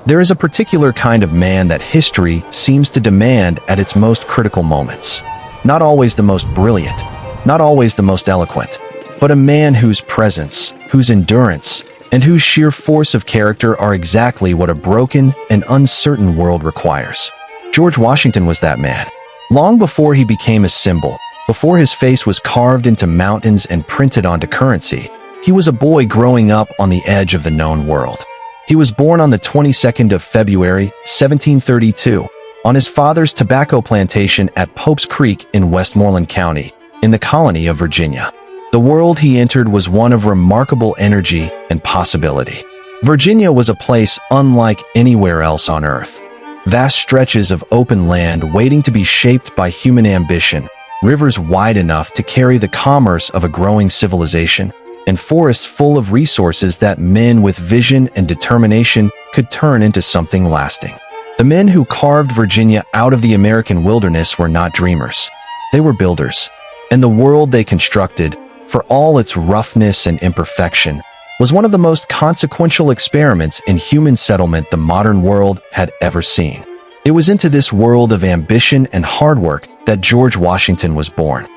There is a particular kind of man that history seems to demand at its most critical moments. Not always the most brilliant, not always the most eloquent, but a man whose presence, whose endurance, and whose sheer force of character are exactly what a broken and uncertain world requires. George Washington was that man. Long before he became a symbol, before his face was carved into mountains and printed onto currency, he was a boy growing up on the edge of the known world. He was born on the 22nd of February, 1732, on his father's tobacco plantation at Pope's Creek in Westmoreland County, in the colony of Virginia. The world he entered was one of remarkable energy and possibility. Virginia was a place unlike anywhere else on Earth. Vast stretches of open land waiting to be shaped by human ambition, rivers wide enough to carry the commerce of a growing civilization, and forests full of resources that men with vision and determination could turn into something lasting. The men who carved Virginia out of the American wilderness were not dreamers. They were builders. And the world they constructed, for all its roughness and imperfection, was one of the most consequential experiments in human settlement the modern world had ever seen. It was into this world of ambition and hard work that George Washington was born.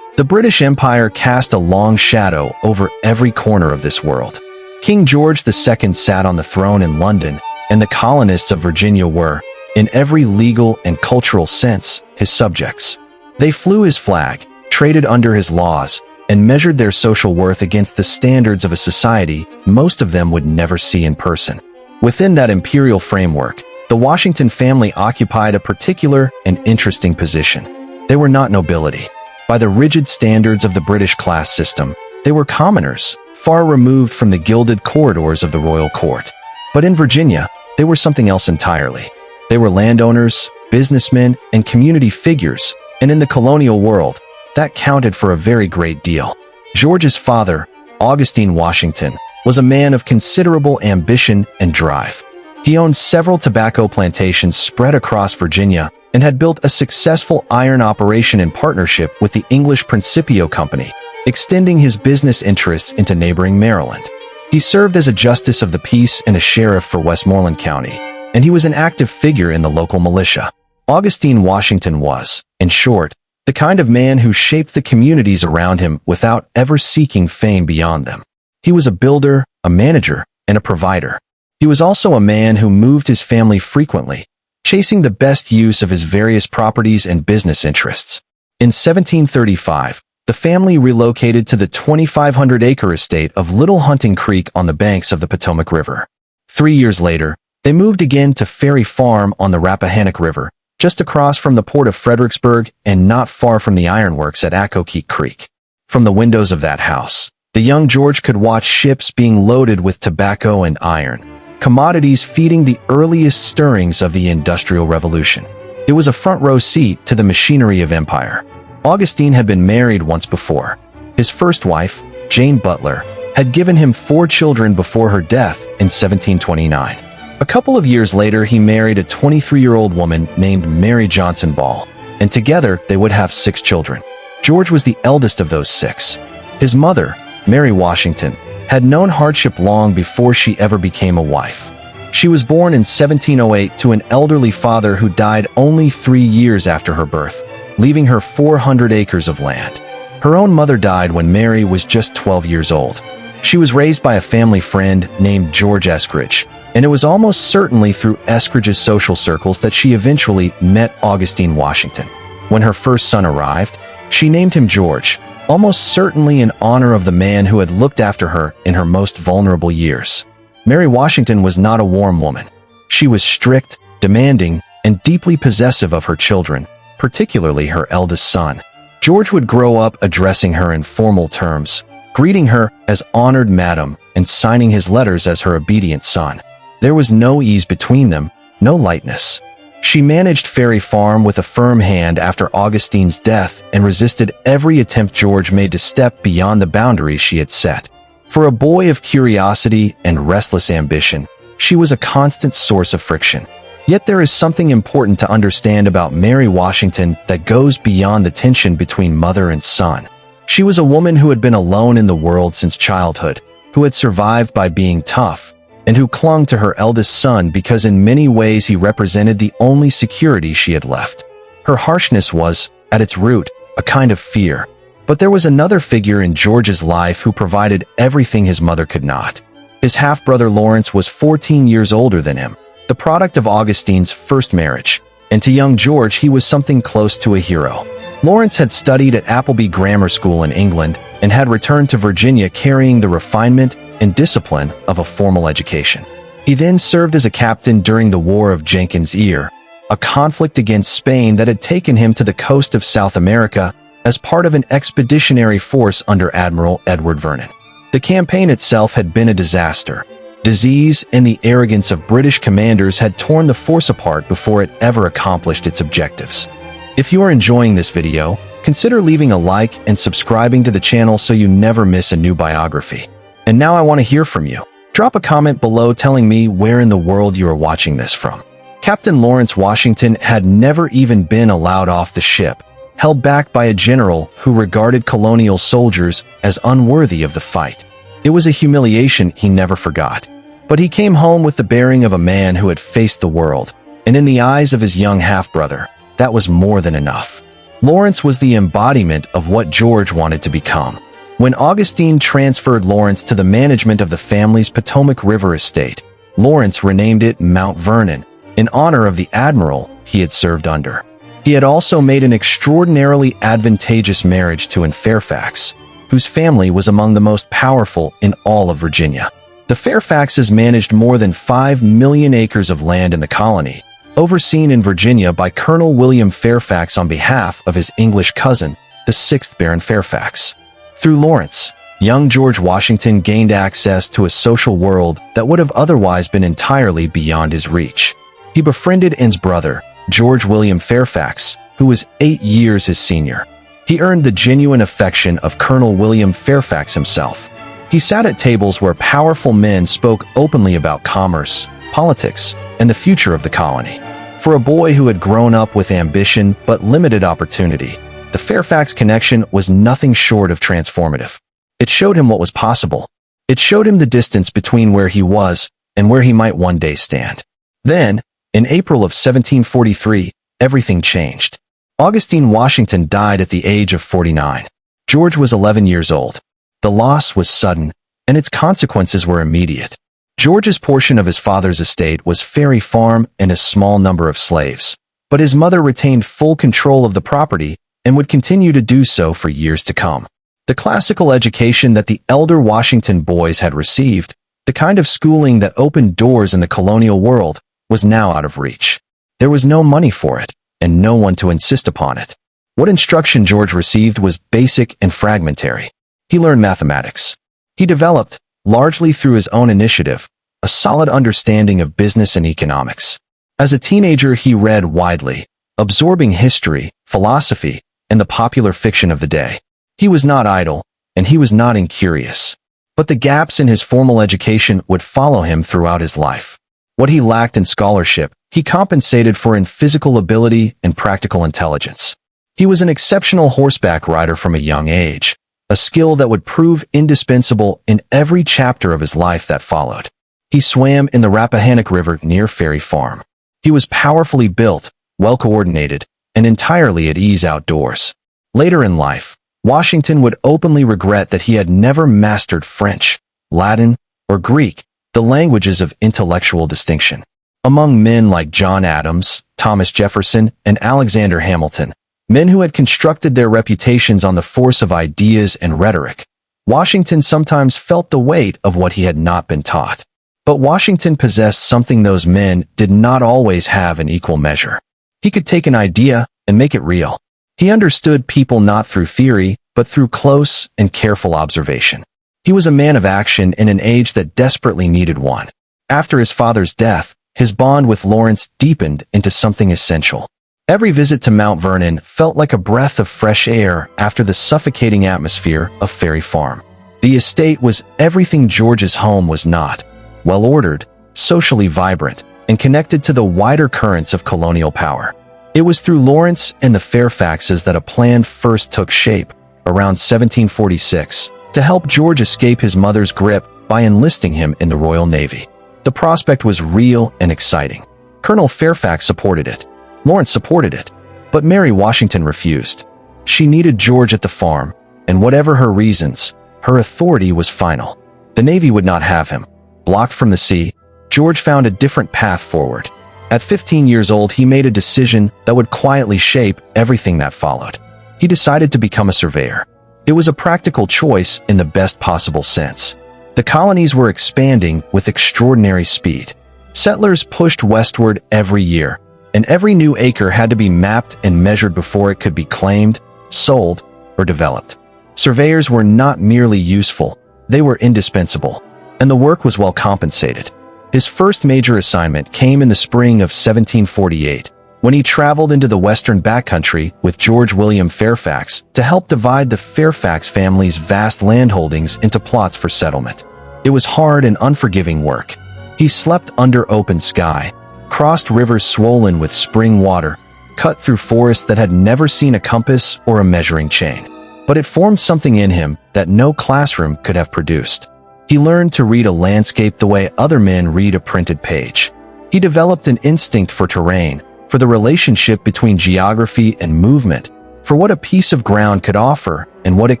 The British Empire cast a long shadow over every corner of this world. King George II sat on the throne in London, and the colonists of Virginia were, in every legal and cultural sense, his subjects. They flew his flag, traded under his laws, and measured their social worth against the standards of a society most of them would never see in person. Within that imperial framework, the Washington family occupied a particular and interesting position. They were not nobility. By the rigid standards of the British class system, they were commoners, far removed from the gilded corridors of the royal court. But in Virginia, they were something else entirely. They were landowners, businessmen, and community figures, and in the colonial world, that counted for a very great deal. George's father, Augustine Washington, was a man of considerable ambition and drive. He owned several tobacco plantations spread across Virginia and had built a successful iron operation in partnership with the English Principio Company, extending his business interests into neighboring Maryland. He served as a justice of the peace and a sheriff for Westmoreland County, and he was an active figure in the local militia. Augustine Washington was, in short, the kind of man who shaped the communities around him without ever seeking fame beyond them. He was a builder, a manager, and a provider. He was also a man who moved his family frequently, chasing the best use of his various properties and business interests. In 1735, the family relocated to the 2,500-acre estate of Little Hunting Creek on the banks of the Potomac River. 3 years later, they moved again to Ferry Farm on the Rappahannock River, just across from the port of Fredericksburg and not far from the ironworks at Accokeek Creek. From the windows of that house, the young George could watch ships being loaded with tobacco and iron, commodities feeding the earliest stirrings of the Industrial Revolution. It was a front-row seat to the machinery of empire. Augustine had been married once before. His first wife, Jane Butler, had given him 4 children before her death in 1729. A couple of years later, he married a 23-year-old woman named Mary Johnson Ball, and together they would have 6 children. George was the eldest of those 6. His mother, Mary Washington, had known hardship long before she ever became a wife. She was born in 1708 to an elderly father who died only 3 years after her birth, leaving her 400 acres of land. Her own mother died when Mary was just 12 years old. She was raised by a family friend named George Eskridge, and it was almost certainly through Eskridge's social circles that she eventually met Augustine Washington. When her first son arrived, she named him George, almost certainly in honor of the man who had looked after her in her most vulnerable years. Mary Washington was not a warm woman. She was strict, demanding, and deeply possessive of her children, particularly her eldest son. George would grow up addressing her in formal terms, greeting her as honored madam and signing his letters as her obedient son. There was no ease between them, no lightness. She managed Ferry Farm with a firm hand after Augustine's death and resisted every attempt George made to step beyond the boundaries she had set. For a boy of curiosity and restless ambition, she was a constant source of friction. Yet there is something important to understand about Mary Washington that goes beyond the tension between mother and son. She was a woman who had been alone in the world since childhood, who had survived by being tough, and who clung to her eldest son because in many ways he represented the only security she had left. Her harshness was, at its root, a kind of fear. But there was another figure in George's life who provided everything his mother could not. His half-brother Lawrence was 14 years older than him, the product of Augustine's first marriage, and to young George he was something close to a hero. Lawrence had studied at Appleby Grammar School in England and had returned to Virginia carrying the refinement and discipline of a formal education. He then served as a captain during the War of Jenkins' Ear, a conflict against Spain that had taken him to the coast of South America as part of an expeditionary force under Admiral Edward Vernon. The campaign itself had been a disaster. Disease and the arrogance of British commanders had torn the force apart before it ever accomplished its objectives. If you are enjoying this video, consider leaving a like and subscribing to the channel so you never miss a new biography. And now I want to hear from you. Drop a comment below telling me where in the world you are watching this from. Captain Lawrence Washington had never even been allowed off the ship, held back by a general who regarded colonial soldiers as unworthy of the fight. It was a humiliation he never forgot. But he came home with the bearing of a man who had faced the world, and in the eyes of his young half-brother, that was more than enough. Lawrence was the embodiment of what George wanted to become. When Augustine transferred Lawrence to the management of the family's Potomac River estate, Lawrence renamed it Mount Vernon, in honor of the admiral he had served under. He had also made an extraordinarily advantageous marriage to Anne Fairfax, whose family was among the most powerful in all of Virginia. The Fairfaxes managed more than 5 million acres of land in the colony, overseen in Virginia by Colonel William Fairfax on behalf of his English cousin, the 6th Baron Fairfax. Through Lawrence, young George Washington gained access to a social world that would have otherwise been entirely beyond his reach. He befriended Anne's brother, George William Fairfax, who was 8 years his senior. He earned the genuine affection of Colonel William Fairfax himself. He sat at tables where powerful men spoke openly about commerce, politics, and the future of the colony. For a boy who had grown up with ambition but limited opportunity, the Fairfax connection was nothing short of transformative. It showed him what was possible. It showed him the distance between where he was and where he might one day stand. Then, in April of 1743, everything changed. Augustine Washington died at the age of 49. George was 11 years old. The loss was sudden, and its consequences were immediate. George's portion of his father's estate was Ferry Farm and a small number of slaves, but his mother retained full control of the property and would continue to do so for years to come. The classical education that the elder Washington boys had received, the kind of schooling that opened doors in the colonial world, was now out of reach. There was no money for it, and no one to insist upon it. What instruction George received was basic and fragmentary. He learned mathematics. He developed, largely through his own initiative, a solid understanding of business and economics. As a teenager, he read widely, absorbing history, philosophy, and the popular fiction of the day. He was not idle, and he was not incurious. But the gaps in his formal education would follow him throughout his life. What he lacked in scholarship, he compensated for in physical ability and practical intelligence. He was an exceptional horseback rider from a young age, a skill that would prove indispensable in every chapter of his life that followed. He swam in the Rappahannock River near Ferry Farm. He was powerfully built, well-coordinated, and entirely at ease outdoors. Later in life, Washington would openly regret that he had never mastered French, Latin, or Greek, the languages of intellectual distinction. Among men like John Adams, Thomas Jefferson, and Alexander Hamilton, men who had constructed their reputations on the force of ideas and rhetoric, Washington sometimes felt the weight of what he had not been taught. But Washington possessed something those men did not always have in equal measure. He could take an idea and make it real. He understood people not through theory, but through close and careful observation. He was a man of action in an age that desperately needed one. After his father's death, his bond with Lawrence deepened into something essential. Every visit to Mount Vernon felt like a breath of fresh air after the suffocating atmosphere of Ferry Farm. The estate was everything George's home was not: well-ordered, socially vibrant, and connected to the wider currents of colonial power. It was through Lawrence and the Fairfaxes that a plan first took shape, around 1746, to help George escape his mother's grip by enlisting him in the Royal Navy. The prospect was real and exciting. Colonel Fairfax supported it. Lawrence supported it. But Mary Washington refused. She needed George at the farm, and whatever her reasons, her authority was final. The Navy would not have him. Blocked from the sea, George found a different path forward. At 15 years old, he made a decision that would quietly shape everything that followed. He decided to become a surveyor. It was a practical choice in the best possible sense. The colonies were expanding with extraordinary speed. Settlers pushed westward every year, and every new acre had to be mapped and measured before it could be claimed, sold, or developed. Surveyors were not merely useful, they were indispensable, and the work was well compensated. His first major assignment came in the spring of 1748, when he traveled into the western backcountry with George William Fairfax to help divide the Fairfax family's vast landholdings into plots for settlement. It was hard and unforgiving work. He slept under open sky, crossed rivers swollen with spring water, cut through forests that had never seen a compass or a measuring chain. But it formed something in him that no classroom could have produced. He learned to read a landscape the way other men read a printed page. He developed an instinct for terrain, for the relationship between geography and movement, for what a piece of ground could offer and what it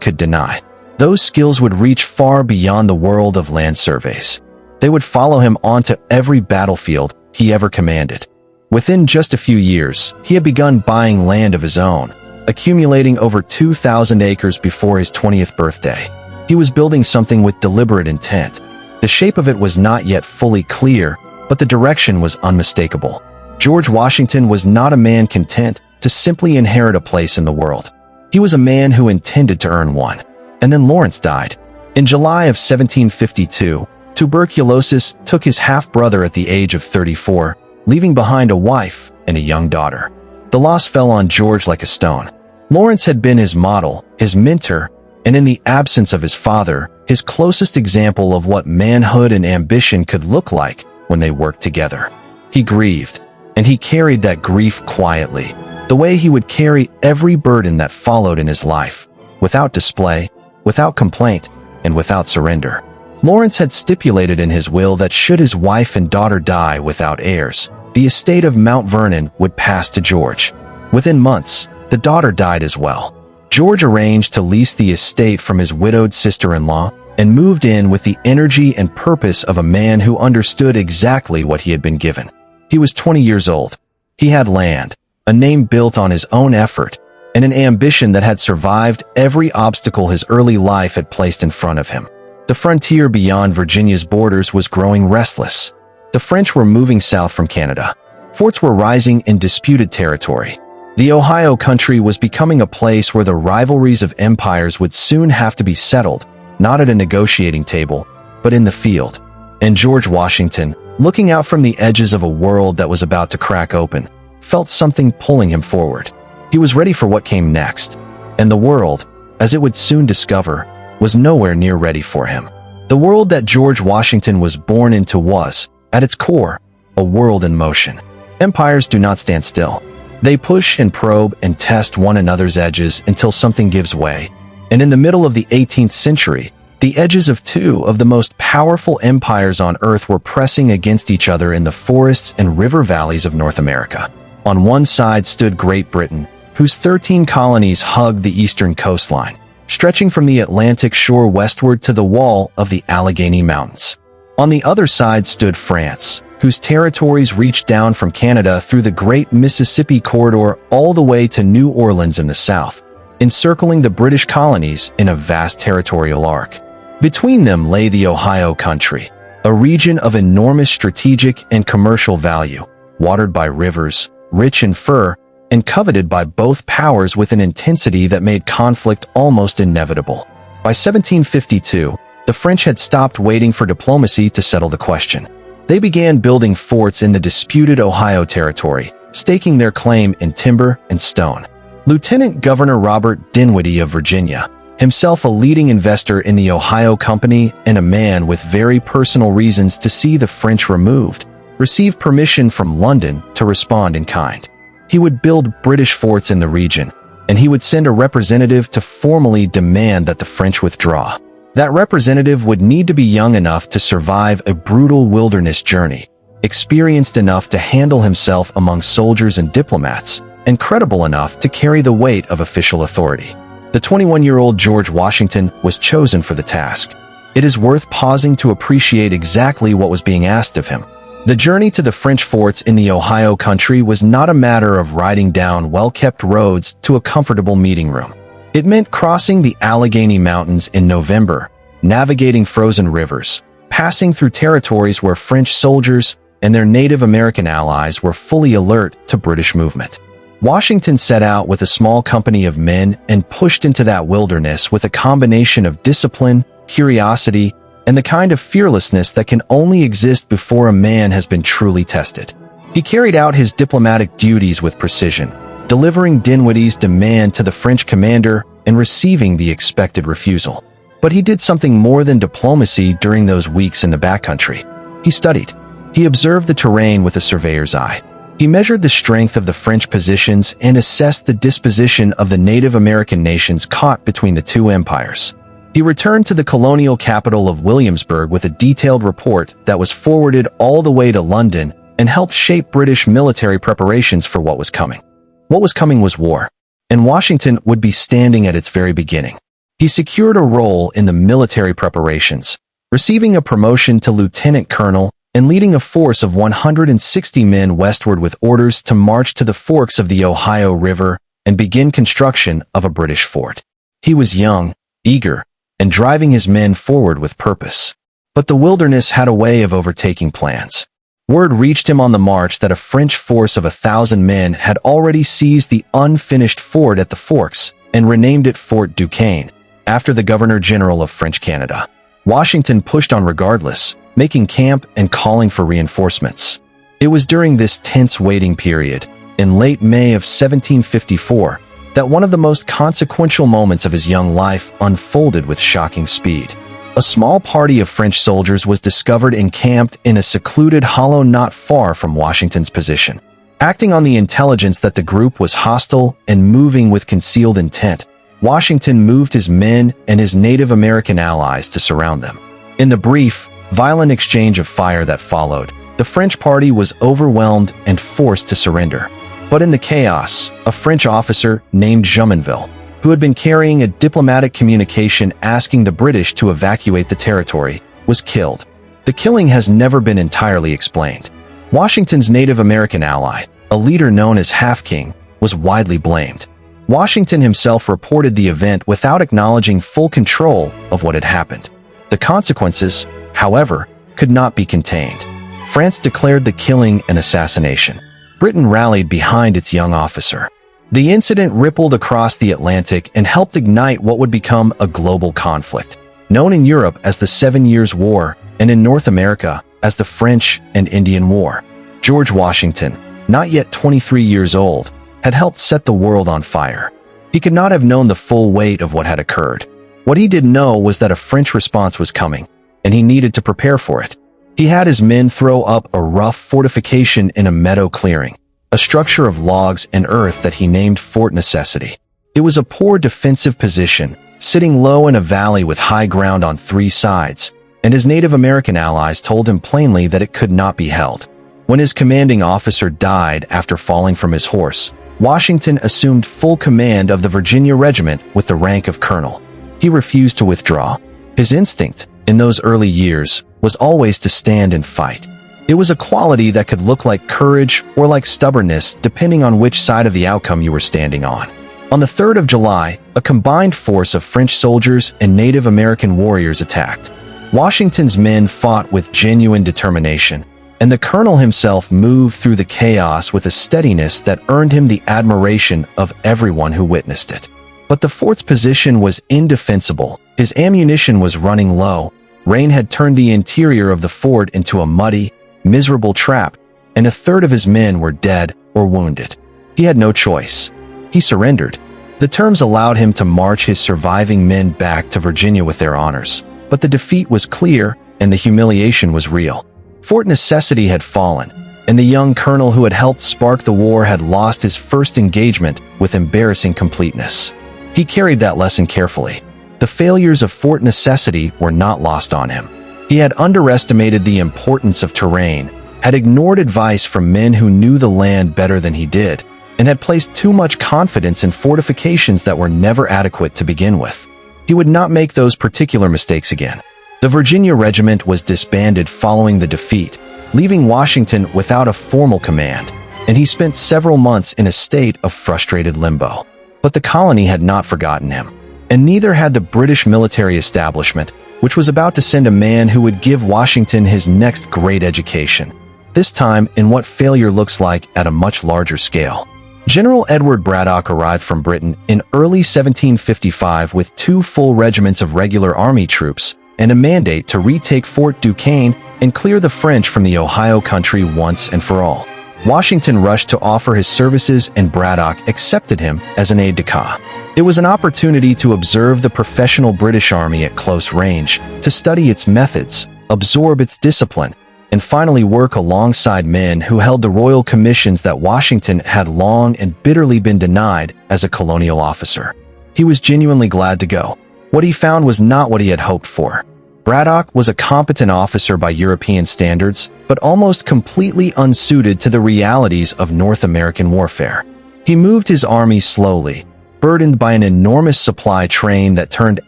could deny. Those skills would reach far beyond the world of land surveys. They would follow him onto every battlefield he ever commanded. Within just a few years, he had begun buying land of his own, accumulating over 2,000 acres before his 20th birthday. He was building something with deliberate intent. The shape of it was not yet fully clear, but the direction was unmistakable. George Washington was not a man content to simply inherit a place in the world. He was a man who intended to earn one. And then Lawrence died. In July of 1752, tuberculosis took his half-brother at the age of 34, leaving behind a wife and a young daughter. The loss fell on George like a stone. Lawrence had been his model, his mentor, and in the absence of his father, his closest example of what manhood and ambition could look like when they worked together. He grieved, and he carried that grief quietly, the way he would carry every burden that followed in his life, without display, without complaint, and without surrender. Lawrence had stipulated in his will that should his wife and daughter die without heirs, the estate of Mount Vernon would pass to George. Within months, the daughter died as well. George arranged to lease the estate from his widowed sister-in-law and moved in with the energy and purpose of a man who understood exactly what he had been given. He was 20 years old. He had land, a name built on his own effort, and an ambition that had survived every obstacle his early life had placed in front of him. The frontier beyond Virginia's borders was growing restless. The French were moving south from Canada. Forts were rising in disputed territory. The Ohio country was becoming a place where the rivalries of empires would soon have to be settled, not at a negotiating table, but in the field. And George Washington, looking out from the edges of a world that was about to crack open, felt something pulling him forward. He was ready for what came next, and the world, as it would soon discover, was nowhere near ready for him. The world that George Washington was born into was, at its core, a world in motion. Empires do not stand still. They push and probe and test one another's edges until something gives way. And in the middle of the 18th century, the edges of two of the most powerful empires on Earth were pressing against each other in the forests and river valleys of North America. On one side stood Great Britain, whose 13 colonies hugged the eastern coastline, stretching from the Atlantic shore westward to the wall of the Allegheny Mountains. On the other side stood France, whose territories reached down from Canada through the Great Mississippi Corridor all the way to New Orleans in the south, encircling the British colonies in a vast territorial arc. Between them lay the Ohio country, a region of enormous strategic and commercial value, watered by rivers, rich in fur, and coveted by both powers with an intensity that made conflict almost inevitable. By 1752, the French had stopped waiting for diplomacy to settle the question. They began building forts in the disputed Ohio territory, staking their claim in timber and stone. Lieutenant Governor Robert Dinwiddie of Virginia, himself a leading investor in the Ohio Company and a man with very personal reasons to see the French removed, received permission from London to respond in kind. He would build British forts in the region, and he would send a representative to formally demand that the French withdraw. That representative would need to be young enough to survive a brutal wilderness journey, experienced enough to handle himself among soldiers and diplomats, and credible enough to carry the weight of official authority. The 21-year-old George Washington was chosen for the task. It is worth pausing to appreciate exactly what was being asked of him. The journey to the French forts in the Ohio country was not a matter of riding down well-kept roads to a comfortable meeting room. It meant crossing the Allegheny Mountains in November, navigating frozen rivers, passing through territories where French soldiers and their Native American allies were fully alert to British movement. Washington set out with a small company of men and pushed into that wilderness with a combination of discipline, curiosity, and the kind of fearlessness that can only exist before a man has been truly tested. He carried out his diplomatic duties with precision, delivering Dinwiddie's demand to the French commander and receiving the expected refusal. But he did something more than diplomacy during those weeks in the backcountry. He studied. He observed the terrain with a surveyor's eye. He measured the strength of the French positions and assessed the disposition of the Native American nations caught between the two empires. He returned to the colonial capital of Williamsburg with a detailed report that was forwarded all the way to London and helped shape British military preparations for what was coming. What was coming was war, and Washington would be standing at its very beginning. He secured a role in the military preparations, receiving a promotion to lieutenant colonel and leading a force of 160 men westward with orders to march to the forks of the Ohio River and begin construction of a British fort. He was young, eager, and driving his men forward with purpose. But the wilderness had a way of overtaking plans. Word reached him on the march that a French force of 1,000 men had already seized the unfinished fort at the Forks and renamed it Fort Duquesne, after the Governor-General of French Canada. Washington pushed on regardless, making camp and calling for reinforcements. It was during this tense waiting period, in late May of 1754, that one of the most consequential moments of his young life unfolded with shocking speed. A small party of French soldiers was discovered encamped in a secluded hollow not far from Washington's position. Acting on the intelligence that the group was hostile and moving with concealed intent, Washington moved his men and his Native American allies to surround them. In the brief, violent exchange of fire that followed, the French party was overwhelmed and forced to surrender. But in the chaos, a French officer named Jumonville, who had been carrying a diplomatic communication asking the British to evacuate the territory, was killed. The killing has never been entirely explained. Washington's Native American ally, a leader known as Half King, was widely blamed. Washington himself reported the event without acknowledging full control of what had happened. The consequences, however, could not be contained. France declared the killing an assassination. Britain rallied behind its young officer. The incident rippled across the Atlantic and helped ignite what would become a global conflict, known in Europe as the 7 Years' War and in North America as the French and Indian War. George Washington, not yet 23 years old, had helped set the world on fire. He could not have known the full weight of what had occurred. What he did know was that a French response was coming, and he needed to prepare for it. He had his men throw up a rough fortification in a meadow clearing, a structure of logs and earth that he named Fort Necessity. It was a poor defensive position, sitting low in a valley with high ground on 3 sides, and his Native American allies told him plainly that it could not be held. When his commanding officer died after falling from his horse, Washington assumed full command of the Virginia Regiment with the rank of colonel. He refused to withdraw. His instinct, in those early years, was always to stand and fight. It was a quality that could look like courage or like stubbornness depending on which side of the outcome you were standing on. On the 3rd of July, a combined force of French soldiers and Native American warriors attacked. Washington's men fought with genuine determination, and the colonel himself moved through the chaos with a steadiness that earned him the admiration of everyone who witnessed it. But the fort's position was indefensible. His ammunition was running low. Rain had turned the interior of the fort into a muddy, miserable trap, and a third of his men were dead or wounded. He had no choice. He surrendered. The terms allowed him to march his surviving men back to Virginia with their honors, but the defeat was clear and the humiliation was real. Fort Necessity had fallen, and the young colonel who had helped spark the war had lost his first engagement with embarrassing completeness. He carried that lesson carefully. The failures of Fort Necessity were not lost on him. He had underestimated the importance of terrain, had ignored advice from men who knew the land better than he did, and had placed too much confidence in fortifications that were never adequate to begin with. He would not make those particular mistakes again. The Virginia Regiment was disbanded following the defeat, leaving Washington without a formal command, and he spent several months in a state of frustrated limbo. But the colony had not forgotten him, and neither had the British military establishment, which was about to send a man who would give Washington his next great education, this time in what failure looks like at a much larger scale. General Edward Braddock arrived from Britain in early 1755 with 2 full regiments of regular army troops and a mandate to retake Fort Duquesne and clear the French from the Ohio country once and for all. Washington rushed to offer his services, and Braddock accepted him as an aide-de-camp. It was an opportunity to observe the professional British Army at close range, to study its methods, absorb its discipline, and finally work alongside men who held the royal commissions that Washington had long and bitterly been denied as a colonial officer. He was genuinely glad to go. What he found was not what he had hoped for. Braddock was a competent officer by European standards, but almost completely unsuited to the realities of North American warfare. He moved his army slowly, burdened by an enormous supply train that turned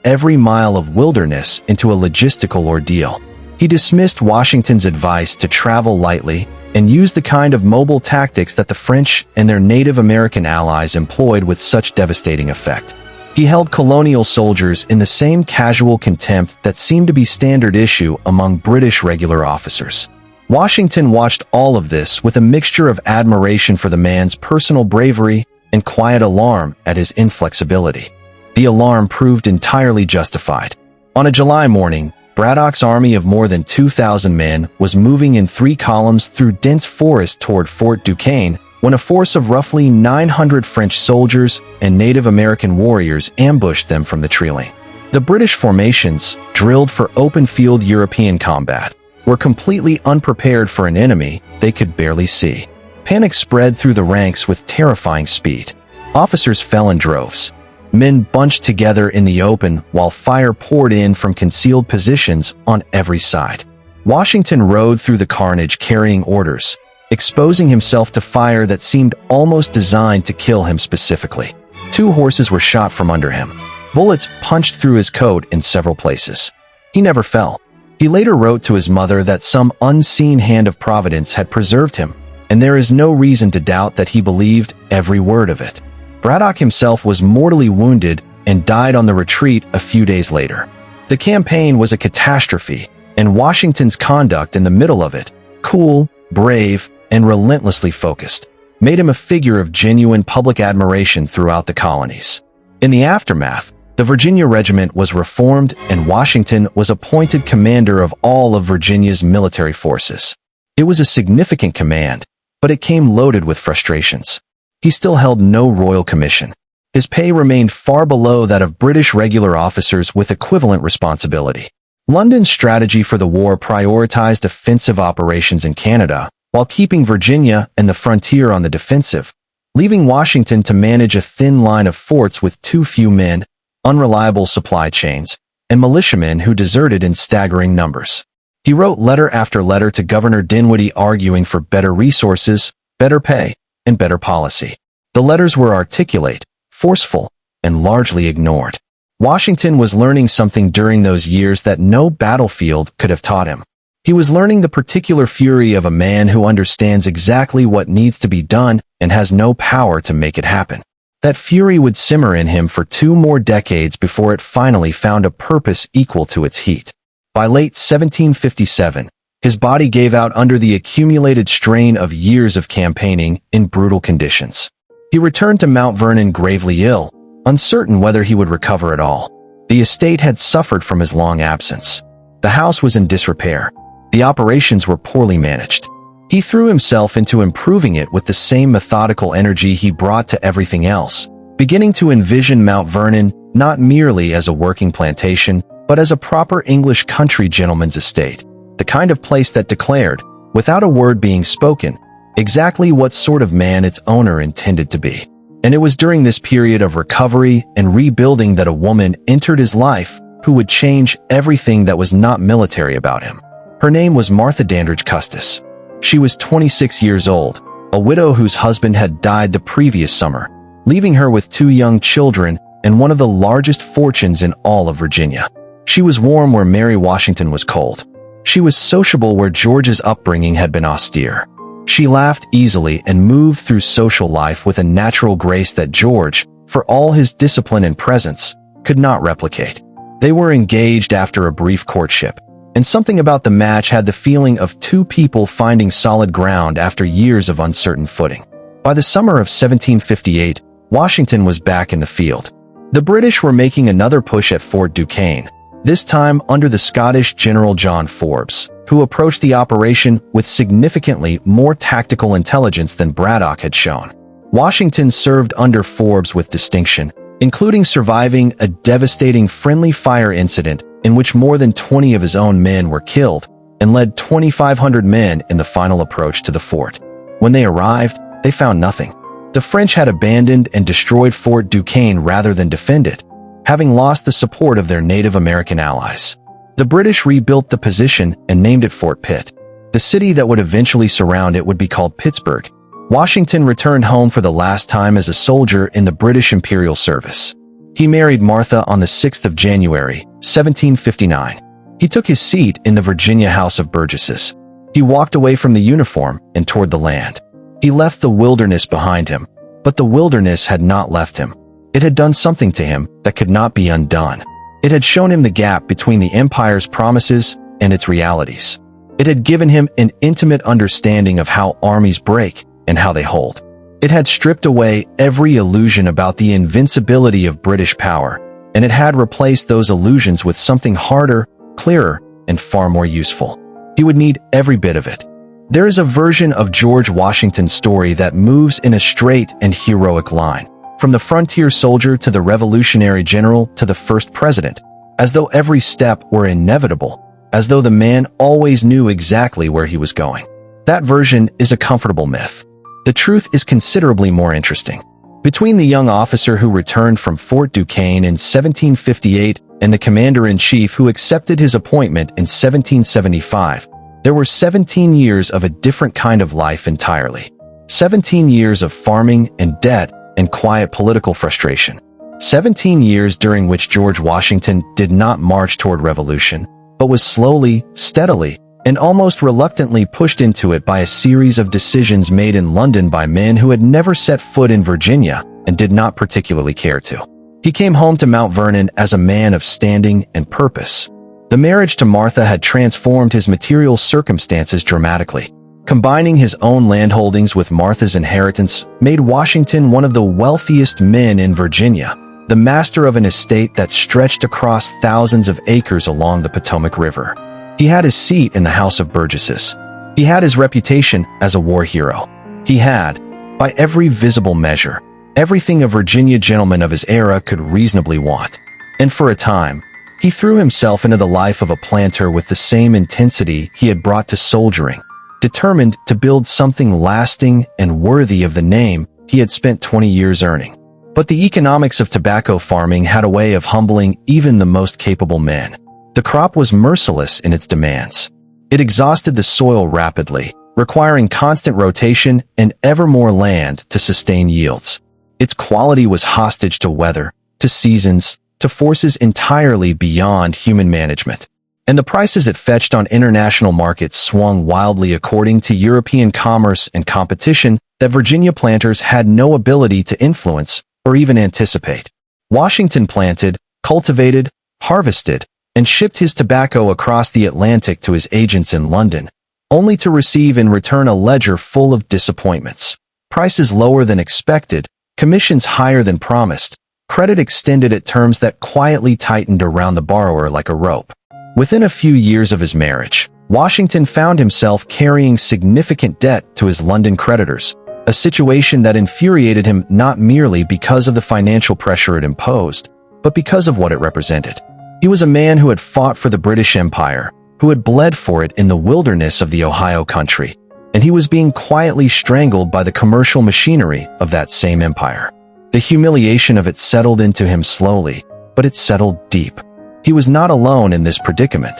every mile of wilderness into a logistical ordeal. He dismissed Washington's advice to travel lightly and used the kind of mobile tactics that the French and their Native American allies employed with such devastating effect. He held colonial soldiers in the same casual contempt that seemed to be standard issue among British regular officers. Washington watched all of this with a mixture of admiration for the man's personal bravery and quiet alarm at his inflexibility. The alarm proved entirely justified. On a July morning, Braddock's army of more than 2,000 men was moving in 3 columns through dense forest toward Fort Duquesne when a force of roughly 900 French soldiers and Native American warriors ambushed them from the treeline. The British formations, drilled for open-field European combat, were completely unprepared for an enemy they could barely see. Panic spread through the ranks with terrifying speed. Officers fell in droves. Men bunched together in the open while fire poured in from concealed positions on every side. Washington rode through the carnage carrying orders, exposing himself to fire that seemed almost designed to kill him specifically. 2 horses were shot from under him. Bullets punched through his coat in several places. He never fell. He later wrote to his mother that some unseen hand of Providence had preserved him, and there is no reason to doubt that he believed every word of it. Braddock himself was mortally wounded and died on the retreat a few days later. The campaign was a catastrophe, and Washington's conduct in the middle of it, cool, brave, and relentlessly focused, made him a figure of genuine public admiration throughout the colonies. In the aftermath, the Virginia Regiment was reformed and Washington was appointed commander of all of Virginia's military forces. It was a significant command, but it came loaded with frustrations. He still held no royal commission. His pay remained far below that of British regular officers with equivalent responsibility. London's strategy for the war prioritized offensive operations in Canada, while keeping Virginia and the frontier on the defensive, leaving Washington to manage a thin line of forts with too few men, unreliable supply chains, and militiamen who deserted in staggering numbers. He wrote letter after letter to Governor Dinwiddie arguing for better resources, better pay, and better policy. The letters were articulate, forceful, and largely ignored. Washington was learning something during those years that no battlefield could have taught him. He was learning the particular fury of a man who understands exactly what needs to be done and has no power to make it happen. That fury would simmer in him for 2 more decades before it finally found a purpose equal to its heat. By late 1757, his body gave out under the accumulated strain of years of campaigning in brutal conditions. He returned to Mount Vernon gravely ill, uncertain whether he would recover at all. The estate had suffered from his long absence. The house was in disrepair. The operations were poorly managed. He threw himself into improving it with the same methodical energy he brought to everything else, beginning to envision Mount Vernon not merely as a working plantation, but as a proper English country gentleman's estate. The kind of place that declared, without a word being spoken, exactly what sort of man its owner intended to be. And it was during this period of recovery and rebuilding that a woman entered his life who would change everything that was not military about him. Her name was Martha Dandridge Custis. She was 26 years old, a widow whose husband had died the previous summer, leaving her with 2 young children and one of the largest fortunes in all of Virginia. She was warm where Mary Washington was cold. She was sociable where George's upbringing had been austere. She laughed easily and moved through social life with a natural grace that George, for all his discipline and presence, could not replicate. They were engaged after a brief courtship, and something about the match had the feeling of 2 people finding solid ground after years of uncertain footing. By the summer of 1758, Washington was back in the field. The British were making another push at Fort Duquesne, this time under the Scottish General John Forbes, who approached the operation with significantly more tactical intelligence than Braddock had shown. Washington served under Forbes with distinction, including surviving a devastating friendly fire incident in which more than 20 of his own men were killed, and led 2,500 men in the final approach to the fort. When they arrived, they found nothing. The French had abandoned and destroyed Fort Duquesne rather than defend it, having lost the support of their Native American allies. The British rebuilt the position and named it Fort Pitt. The city that would eventually surround it would be called Pittsburgh. Washington returned home for the last time as a soldier in the British Imperial Service. He married Martha on the 6th of January, 1759. He took his seat in the Virginia House of Burgesses. He walked away from the uniform and toward the land. He left the wilderness behind him, but the wilderness had not left him. It had done something to him that could not be undone. It had shown him the gap between the empire's promises and its realities. It had given him an intimate understanding of how armies break and how they hold. It had stripped away every illusion about the invincibility of British power, and it had replaced those illusions with something harder, clearer, and far more useful. He would need every bit of it. There is a version of George Washington's story that moves in a straight and heroic line, from the frontier soldier to the revolutionary general to the first president, as though every step were inevitable, as though the man always knew exactly where he was going. That version is a comfortable myth. The truth is considerably more interesting. Between the young officer who returned from Fort Duquesne in 1758 and the commander-in-chief who accepted his appointment in 1775, there were 17 years of a different kind of life entirely. 17 years of farming and debt and quiet political frustration. 17 years during which George Washington did not march toward revolution, but was slowly, steadily, and almost reluctantly pushed into it by a series of decisions made in London by men who had never set foot in Virginia and did not particularly care to. He came home to Mount Vernon as a man of standing and purpose. The marriage to Martha had transformed his material circumstances dramatically. Combining his own landholdings with Martha's inheritance made Washington one of the wealthiest men in Virginia, the master of an estate that stretched across thousands of acres along the Potomac River. He had his seat in the House of Burgesses. He had his reputation as a war hero. He had, by every visible measure, everything a Virginia gentleman of his era could reasonably want. And for a time, he threw himself into the life of a planter with the same intensity he had brought to soldiering, determined to build something lasting and worthy of the name he had spent 20 years earning. But the economics of tobacco farming had a way of humbling even the most capable men. The crop was merciless in its demands. It exhausted the soil rapidly, requiring constant rotation and ever more land to sustain yields. Its quality was hostage to weather, to seasons, to forces entirely beyond human management. And the prices it fetched on international markets swung wildly according to European commerce and competition that Virginia planters had no ability to influence or even anticipate. Washington planted, cultivated, harvested, and shipped his tobacco across the Atlantic to his agents in London, only to receive in return a ledger full of disappointments. Prices lower than expected, commissions higher than promised, credit extended at terms that quietly tightened around the borrower like a rope. Within a few years of his marriage, Washington found himself carrying significant debt to his London creditors, a situation that infuriated him not merely because of the financial pressure it imposed, but because of what it represented. He was a man who had fought for the British Empire, who had bled for it in the wilderness of the Ohio country, and he was being quietly strangled by the commercial machinery of that same empire. The humiliation of it settled into him slowly, but it settled deep. He was not alone in this predicament.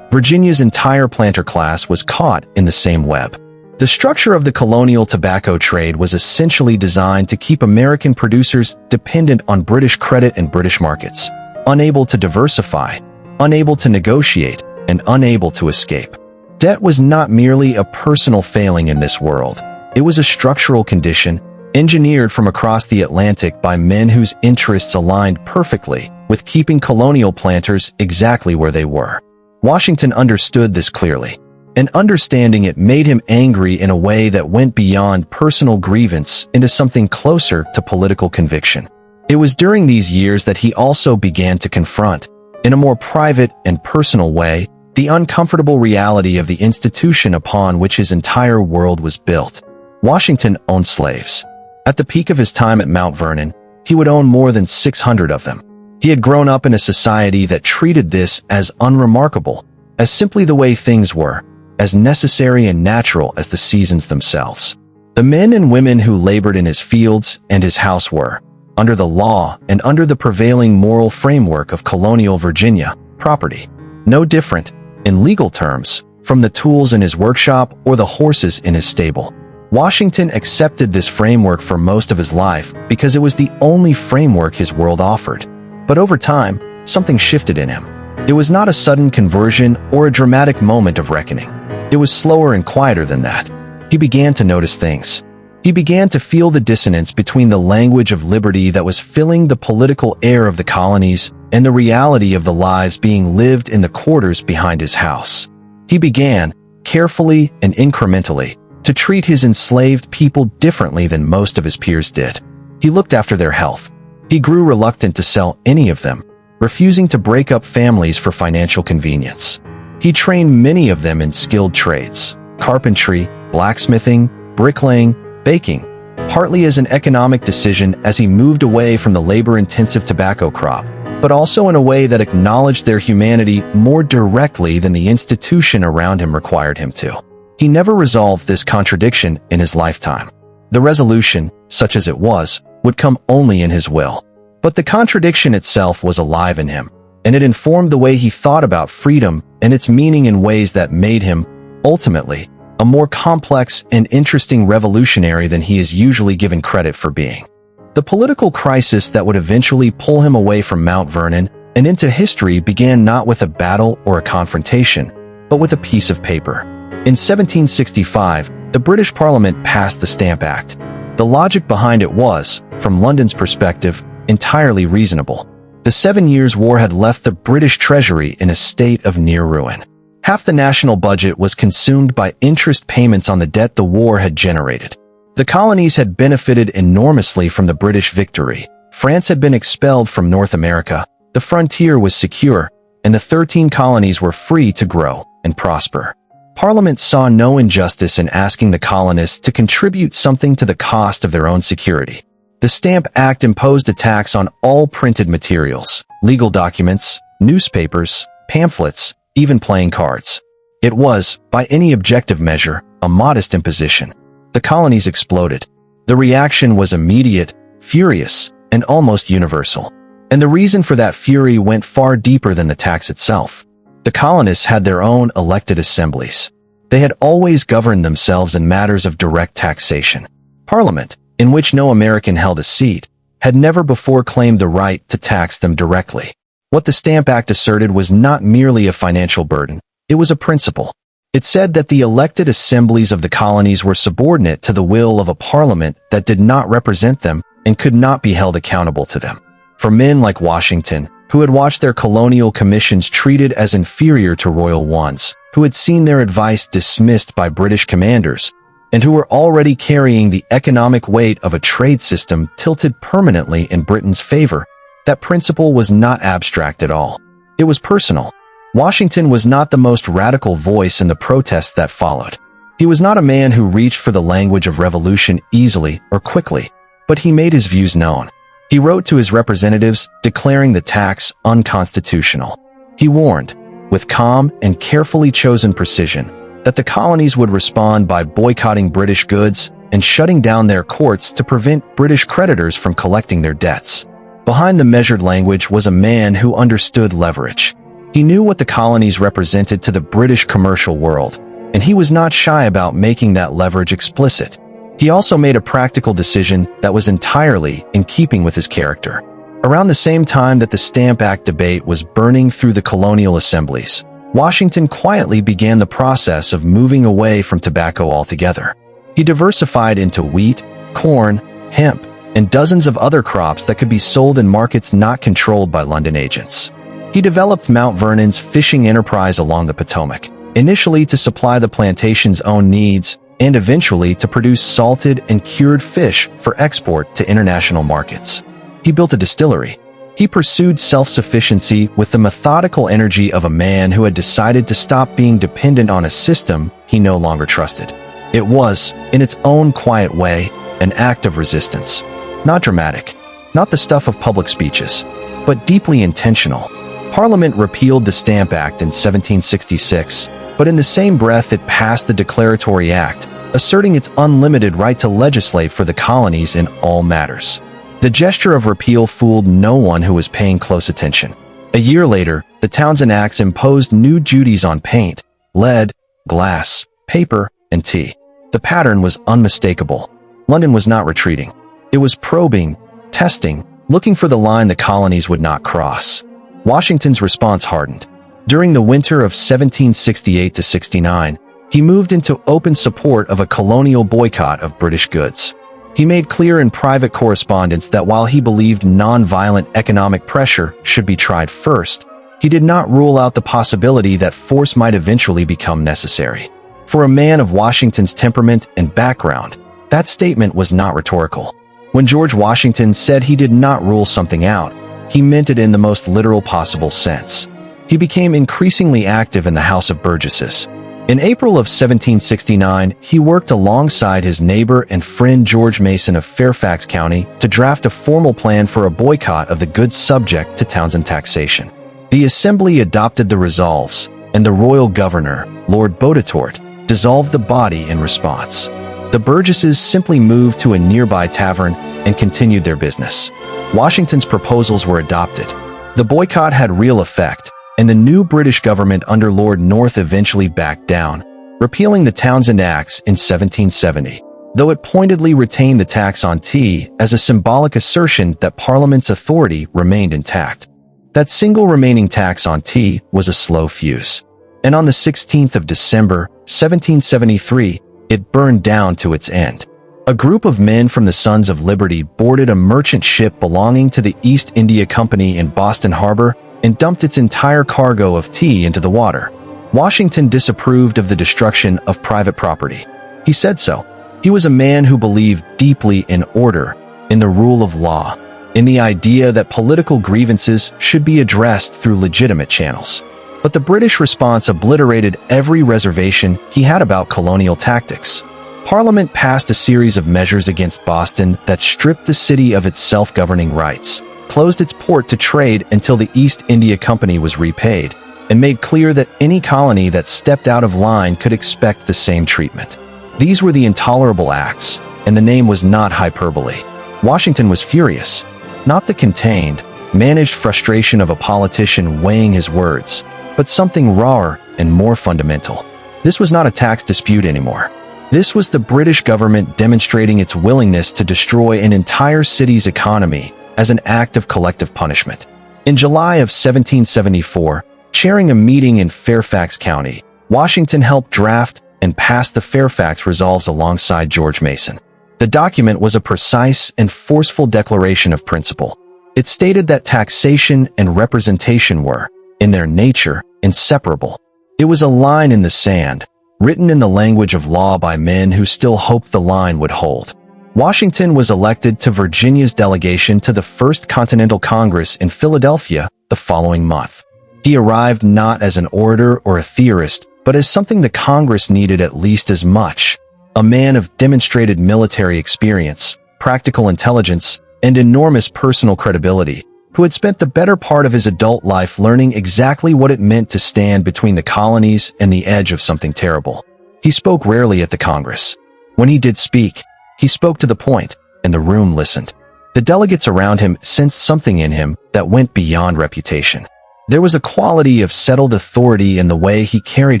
Virginia's entire planter class was caught in the same web. The structure of the colonial tobacco trade was essentially designed to keep American producers dependent on British credit and British markets, unable to diversify, unable to negotiate, and unable to escape. Debt was not merely a personal failing in this world. It was a structural condition, engineered from across the Atlantic by men whose interests aligned perfectly with keeping colonial planters exactly where they were. Washington understood this clearly, and understanding it made him angry in a way that went beyond personal grievance into something closer to political conviction. It was during these years that he also began to confront, in a more private and personal way, the uncomfortable reality of the institution upon which his entire world was built. Washington owned slaves. At the peak of his time at Mount Vernon, he would own more than 600 of them. He had grown up in a society that treated this as unremarkable, as simply the way things were, as necessary and natural as the seasons themselves. The men and women who labored in his fields and his house were, under the law and under the prevailing moral framework of colonial Virginia, property. No different, in legal terms, from the tools in his workshop or the horses in his stable. Washington accepted this framework for most of his life because it was the only framework his world offered. But over time, something shifted in him. It was not a sudden conversion or a dramatic moment of reckoning. It was slower and quieter than that. He began to notice things. He began to feel the dissonance between the language of liberty that was filling the political air of the colonies and the reality of the lives being lived in the quarters behind his house. He began, carefully and incrementally, to treat his enslaved people differently than most of his peers did. He looked after their health. He grew reluctant to sell any of them, refusing to break up families for financial convenience. He trained many of them in skilled trades, carpentry, blacksmithing, bricklaying, baking, partly as an economic decision as he moved away from the labor-intensive tobacco crop, but also in a way that acknowledged their humanity more directly than the institution around him required him to. He never resolved this contradiction in his lifetime. The resolution, such as it was, would come only in his will. But the contradiction itself was alive in him, and it informed the way he thought about freedom and its meaning in ways that made him, ultimately, a more complex and interesting revolutionary than he is usually given credit for being. The political crisis that would eventually pull him away from Mount Vernon and into history began not with a battle or a confrontation, but with a piece of paper. In 1765, the British Parliament passed the Stamp Act. The logic behind it was, from London's perspective, entirely reasonable. The 7 Years' War had left the British Treasury in a state of near ruin. Half the national budget was consumed by interest payments on the debt the war had generated. The colonies had benefited enormously from the British victory. France had been expelled from North America, the frontier was secure, and the 13 colonies were free to grow and prosper. Parliament saw no injustice in asking the colonists to contribute something to the cost of their own security. The Stamp Act imposed a tax on all printed materials, legal documents, newspapers, pamphlets, even playing cards. It was, by any objective measure, a modest imposition. The colonies exploded. The reaction was immediate, furious, and almost universal. And the reason for that fury went far deeper than the tax itself. The colonists had their own elected assemblies. They had always governed themselves in matters of direct taxation. Parliament, in which no American held a seat, had never before claimed the right to tax them directly. What the Stamp Act asserted was not merely a financial burden, it was a principle. It said that the elected assemblies of the colonies were subordinate to the will of a parliament that did not represent them and could not be held accountable to them. For men like Washington, who had watched their colonial commissions treated as inferior to royal ones, who had seen their advice dismissed by British commanders, and who were already carrying the economic weight of a trade system tilted permanently in Britain's favor, that principle was not abstract at all. It was personal. Washington was not the most radical voice in the protests that followed. He was not a man who reached for the language of revolution easily or quickly, but he made his views known. He wrote to his representatives declaring the tax unconstitutional. He warned, with calm and carefully chosen precision, that the colonies would respond by boycotting British goods and shutting down their courts to prevent British creditors from collecting their debts. Behind the measured language was a man who understood leverage. He knew what the colonies represented to the British commercial world, and he was not shy about making that leverage explicit. He also made a practical decision that was entirely in keeping with his character. Around the same time that the Stamp Act debate was burning through the colonial assemblies, Washington quietly began the process of moving away from tobacco altogether. He diversified into wheat, corn, hemp, and dozens of other crops that could be sold in markets not controlled by London agents. He developed Mount Vernon's fishing enterprise along the Potomac, initially to supply the plantation's own needs, and eventually to produce salted and cured fish for export to international markets. He built a distillery. He pursued self-sufficiency with the methodical energy of a man who had decided to stop being dependent on a system he no longer trusted. It was, in its own quiet way, an act of resistance. Not dramatic, not the stuff of public speeches, but deeply intentional. Parliament repealed the Stamp Act in 1766, but in the same breath it passed the Declaratory Act, asserting its unlimited right to legislate for the colonies in all matters. The gesture of repeal fooled no one who was paying close attention. A year later, the Townshend Acts imposed new duties on paint, lead, glass, paper, and tea. The pattern was unmistakable. London was not retreating. It was probing, testing, looking for the line the colonies would not cross. Washington's response hardened. During the winter of 1768-69, he moved into open support of a colonial boycott of British goods. He made clear in private correspondence that while he believed non-violent economic pressure should be tried first, he did not rule out the possibility that force might eventually become necessary. For a man of Washington's temperament and background, that statement was not rhetorical. When George Washington said he did not rule something out, he meant it in the most literal possible sense. He became increasingly active in the House of Burgesses. In April of 1769, he worked alongside his neighbor and friend George Mason of Fairfax County to draft a formal plan for a boycott of the goods subject to Townshend taxation. The Assembly adopted the resolves, and the royal governor, Lord Boudetort, dissolved the body in response. The Burgesses simply moved to a nearby tavern and continued their business. Washington's proposals were adopted. The boycott had real effect, and the new British government under Lord North eventually backed down, repealing the Townshend Acts in 1770, though it pointedly retained the tax on tea as a symbolic assertion that Parliament's authority remained intact. That single remaining tax on tea was a slow fuse, and on the 16th of December, 1773, it burned down to its end. A group of men from the Sons of Liberty boarded a merchant ship belonging to the East India Company in Boston Harbor and dumped its entire cargo of tea into the water. Washington disapproved of the destruction of private property. He said so. He was a man who believed deeply in order, in the rule of law, in the idea that political grievances should be addressed through legitimate channels. But the British response obliterated every reservation he had about colonial tactics. Parliament passed a series of measures against Boston that stripped the city of its self-governing rights, closed its port to trade until the East India Company was repaid, and made clear that any colony that stepped out of line could expect the same treatment. These were the intolerable acts, and the name was not hyperbole. Washington was furious, not the contained, managed frustration of a politician weighing his words, but something rawer and more fundamental. This was not a tax dispute anymore. This was the British government demonstrating its willingness to destroy an entire city's economy as an act of collective punishment. In July of 1774, chairing a meeting in Fairfax County, Washington helped draft and pass the Fairfax Resolves alongside George Mason. The document was a precise and forceful declaration of principle. It stated that taxation and representation were, in their nature, inseparable. It was a line in the sand, written in the language of law by men who still hoped the line would hold. Washington was elected to Virginia's delegation to the First Continental Congress in Philadelphia the following month. He arrived not as an orator or a theorist, but as something the Congress needed at least as much: a man of demonstrated military experience, practical intelligence, and enormous personal credibility, who had spent the better part of his adult life learning exactly what it meant to stand between the colonies and the edge of something terrible. He spoke rarely at the Congress. When he did speak, He spoke to the point, and the room listened. The delegates around him sensed something in him that went beyond reputation. There was a quality of settled authority in the way he carried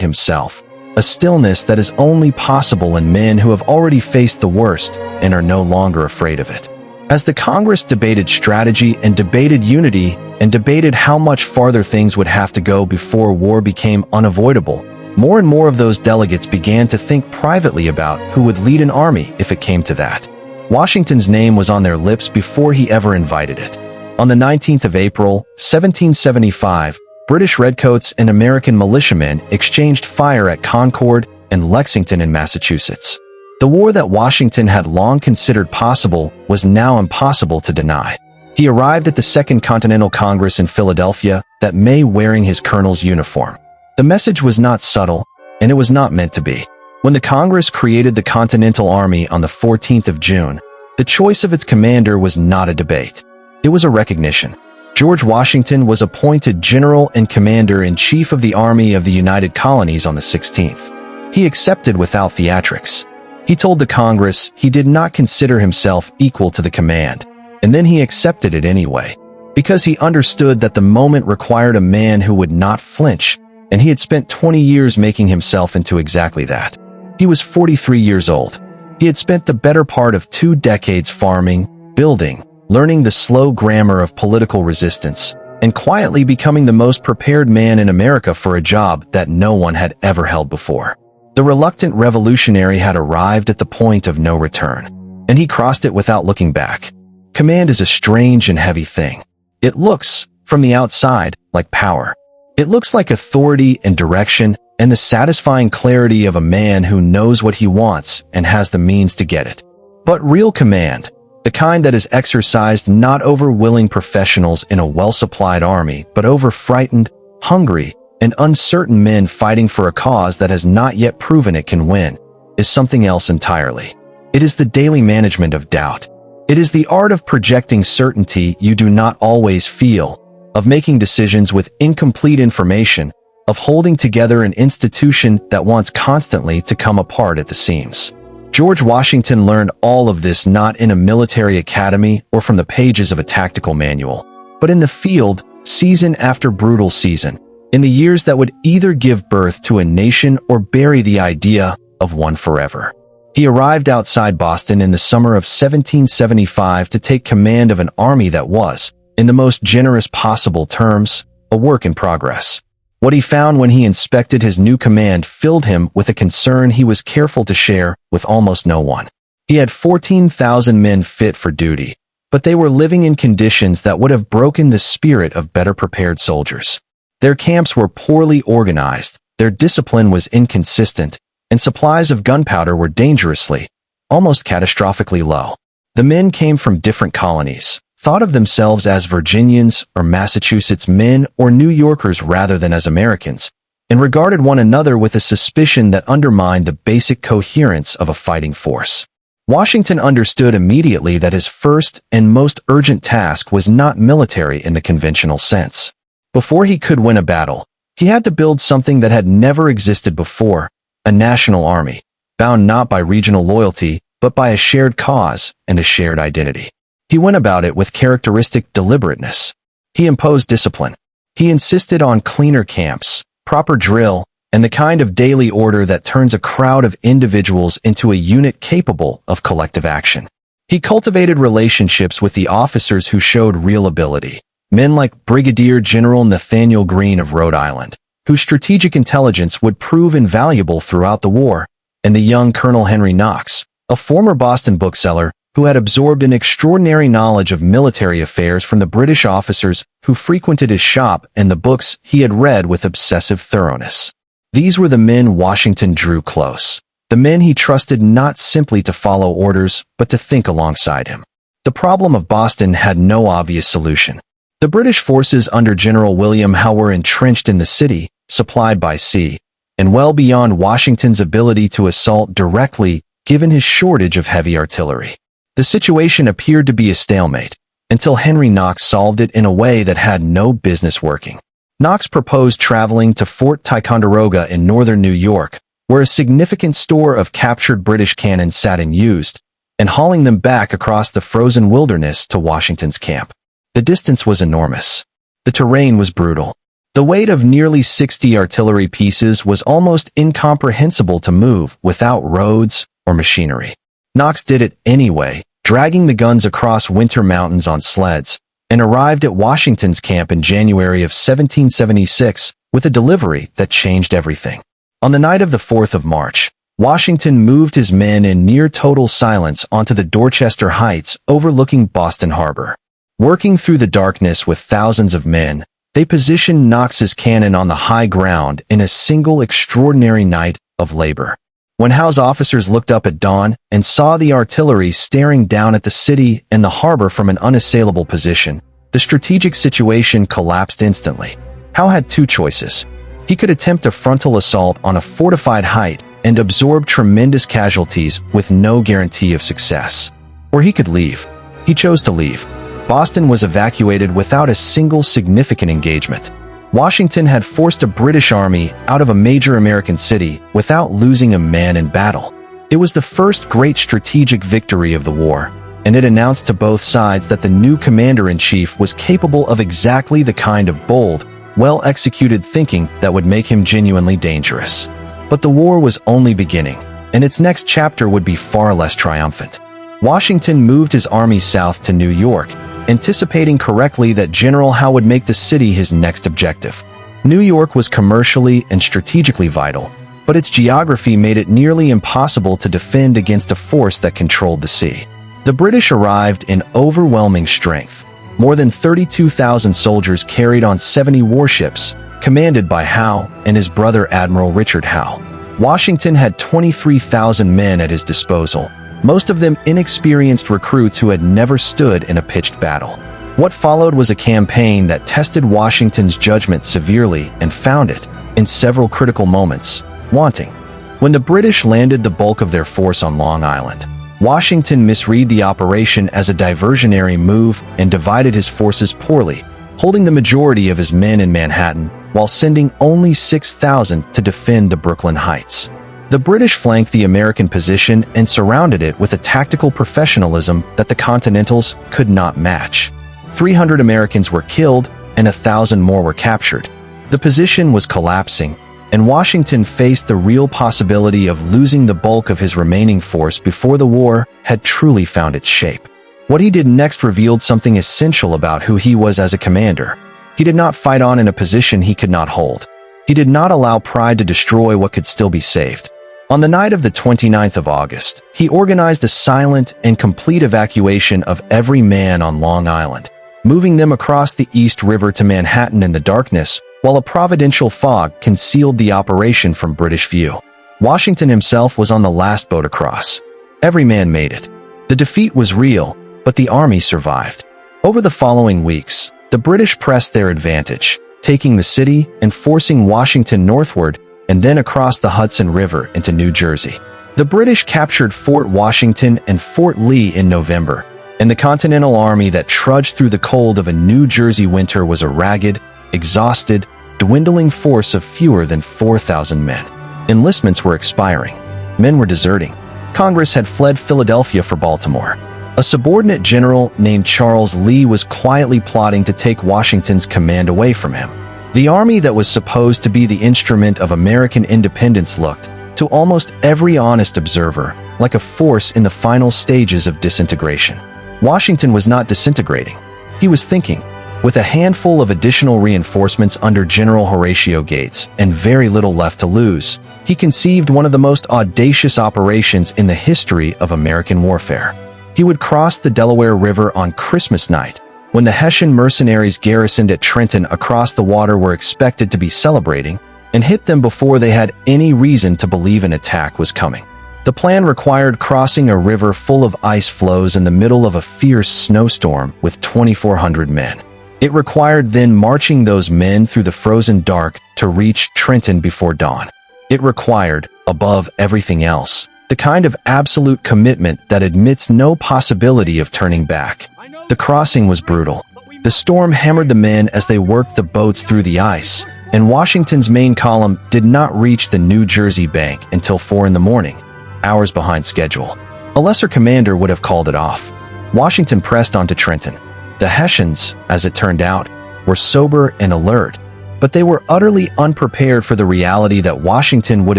himself, a stillness that is only possible in men who have already faced the worst and are no longer afraid of it. As the Congress debated strategy and debated unity and debated how much farther things would have to go before war became unavoidable, more and more of those delegates began to think privately about who would lead an army if it came to that. Washington's name was on their lips before he ever invited it. On the 19th of April, 1775, British redcoats and American militiamen exchanged fire at Concord and Lexington in Massachusetts. The war that Washington had long considered possible was now impossible to deny. He arrived at the Second Continental Congress in Philadelphia that May wearing his colonel's uniform. The message was not subtle, and it was not meant to be. When the Congress created the Continental Army on the 14th of June, the choice of its commander was not a debate. It was a recognition. George Washington was appointed General and Commander-in-Chief of the Army of the United Colonies on the 16th. He accepted without theatrics. He told the Congress he did not consider himself equal to the command, and then he accepted it anyway, because he understood that the moment required a man who would not flinch, and he had spent 20 years making himself into exactly that. He was 43 years old. He had spent the better part of 2 decades farming, building, learning the slow grammar of political resistance, and quietly becoming the most prepared man in America for a job that no one had ever held before. The reluctant revolutionary had arrived at the point of no return, and he crossed it without looking back. Command is a strange and heavy thing. It looks, from the outside, like power. It looks like authority and direction and the satisfying clarity of a man who knows what he wants and has the means to get it. But real command, the kind that is exercised not over willing professionals in a well-supplied army, but over frightened, hungry, and uncertain men fighting for a cause that has not yet proven it can win, is something else entirely. It is the daily management of doubt. It is the art of projecting certainty you do not always feel, of making decisions with incomplete information, of holding together an institution that wants constantly to come apart at the seams. George Washington learned all of this not in a military academy or from the pages of a tactical manual, but in the field, season after brutal season, in the years that would either give birth to a nation or bury the idea of one forever. He arrived outside Boston in the summer of 1775 to take command of an army that was, in the most generous possible terms, a work in progress. What he found when he inspected his new command filled him with a concern he was careful to share with almost no one. He had 14,000 men fit for duty, but they were living in conditions that would have broken the spirit of better prepared soldiers. Their camps were poorly organized, their discipline was inconsistent, and supplies of gunpowder were dangerously, almost catastrophically low. The men came from different colonies, thought of themselves as Virginians or Massachusetts men or New Yorkers rather than as Americans, and regarded one another with a suspicion that undermined the basic coherence of a fighting force. Washington understood immediately that his first and most urgent task was not military in the conventional sense. Before he could win a battle, he had to build something that had never existed before, a national army, bound not by regional loyalty, but by a shared cause and a shared identity. He went about it with characteristic deliberateness. He imposed discipline. He insisted on cleaner camps, proper drill, and the kind of daily order that turns a crowd of individuals into a unit capable of collective action. He cultivated relationships with the officers who showed real ability, men like Brigadier General Nathaniel Greene of Rhode Island, whose strategic intelligence would prove invaluable throughout the war, and the young Colonel Henry Knox, a former Boston bookseller who had absorbed an extraordinary knowledge of military affairs from the British officers who frequented his shop and the books he had read with obsessive thoroughness. These were the men Washington drew close, the men he trusted not simply to follow orders, but to think alongside him. The problem of Boston had no obvious solution. The British forces under General William Howe were entrenched in the city, supplied by sea, and well beyond Washington's ability to assault directly, given his shortage of heavy artillery. The situation appeared to be a stalemate, until Henry Knox solved it in a way that had no business working. Knox proposed traveling to Fort Ticonderoga in northern New York, where a significant store of captured British cannon sat unused, and hauling them back across the frozen wilderness to Washington's camp. The distance was enormous. The terrain was brutal. The weight of nearly 60 artillery pieces was almost incomprehensible to move without roads or machinery. Knox did it anyway, dragging the guns across winter mountains on sleds, and arrived at Washington's camp in January of 1776 with a delivery that changed everything. On the night of the 4th of March, Washington moved his men in near total silence onto the Dorchester Heights overlooking Boston Harbor. Working through the darkness with thousands of men, they positioned Knox's cannon on the high ground in a single extraordinary night of labor. When Howe's officers looked up at dawn and saw the artillery staring down at the city and the harbor from an unassailable position, the strategic situation collapsed instantly. Howe had two choices. He could attempt a frontal assault on a fortified height and absorb tremendous casualties with no guarantee of success. Or he could leave. He chose to leave. Boston was evacuated without a single significant engagement. Washington had forced a British army out of a major American city without losing a man in battle. It was the first great strategic victory of the war, and it announced to both sides that the new commander-in-chief was capable of exactly the kind of bold, well-executed thinking that would make him genuinely dangerous. But the war was only beginning, and its next chapter would be far less triumphant. Washington moved his army south to New York, anticipating correctly that General Howe would make the city his next objective. New York was commercially and strategically vital, but its geography made it nearly impossible to defend against a force that controlled the sea. The British arrived in overwhelming strength. More than 32,000 soldiers carried on 70 warships, commanded by Howe and his brother Admiral Richard Howe. Washington had 23,000 men at his disposal, most of them inexperienced recruits who had never stood in a pitched battle. What followed was a campaign that tested Washington's judgment severely and found it, in several critical moments, wanting. When the British landed the bulk of their force on Long Island, Washington misread the operation as a diversionary move and divided his forces poorly, holding the majority of his men in Manhattan while sending only 6,000 to defend the Brooklyn Heights. The British flanked the American position and surrounded it with a tactical professionalism that the Continentals could not match. 300 Americans were killed and 1,000 more were captured. The position was collapsing, and Washington faced the real possibility of losing the bulk of his remaining force before the war had truly found its shape. What he did next revealed something essential about who he was as a commander. He did not fight on in a position he could not hold. He did not allow pride to destroy what could still be saved. On the night of the 29th of August, he organized a silent and complete evacuation of every man on Long Island, moving them across the East River to Manhattan in the darkness, while a providential fog concealed the operation from British view. Washington himself was on the last boat across. Every man made it. The defeat was real, but the army survived. Over the following weeks, the British pressed their advantage, taking the city and forcing Washington northward and then across the Hudson River into New Jersey. The British captured Fort Washington and Fort Lee in November, and the Continental Army that trudged through the cold of a New Jersey winter was a ragged, exhausted, dwindling force of fewer than 4,000 men. Enlistments were expiring. Men were deserting. Congress had fled Philadelphia for Baltimore. A subordinate general named Charles Lee was quietly plotting to take Washington's command away from him. The army that was supposed to be the instrument of American independence looked, to almost every honest observer, like a force in the final stages of disintegration. Washington was not disintegrating. He was thinking. With a handful of additional reinforcements under General Horatio Gates and very little left to lose, he conceived one of the most audacious operations in the history of American warfare. He would cross the Delaware River on Christmas night, when the Hessian mercenaries garrisoned at Trenton across the water were expected to be celebrating, and hit them before they had any reason to believe an attack was coming. The plan required crossing a river full of ice floes in the middle of a fierce snowstorm with 2,400 men. It required then marching those men through the frozen dark to reach Trenton before dawn. It required, above everything else, the kind of absolute commitment that admits no possibility of turning back. The crossing was brutal. The storm hammered the men as they worked the boats through the ice, and Washington's main column did not reach the New Jersey bank until 4 in the morning, hours behind schedule. A lesser commander would have called it off. Washington pressed on to Trenton. The Hessians, as it turned out, were sober and alert, but they were utterly unprepared for the reality that Washington would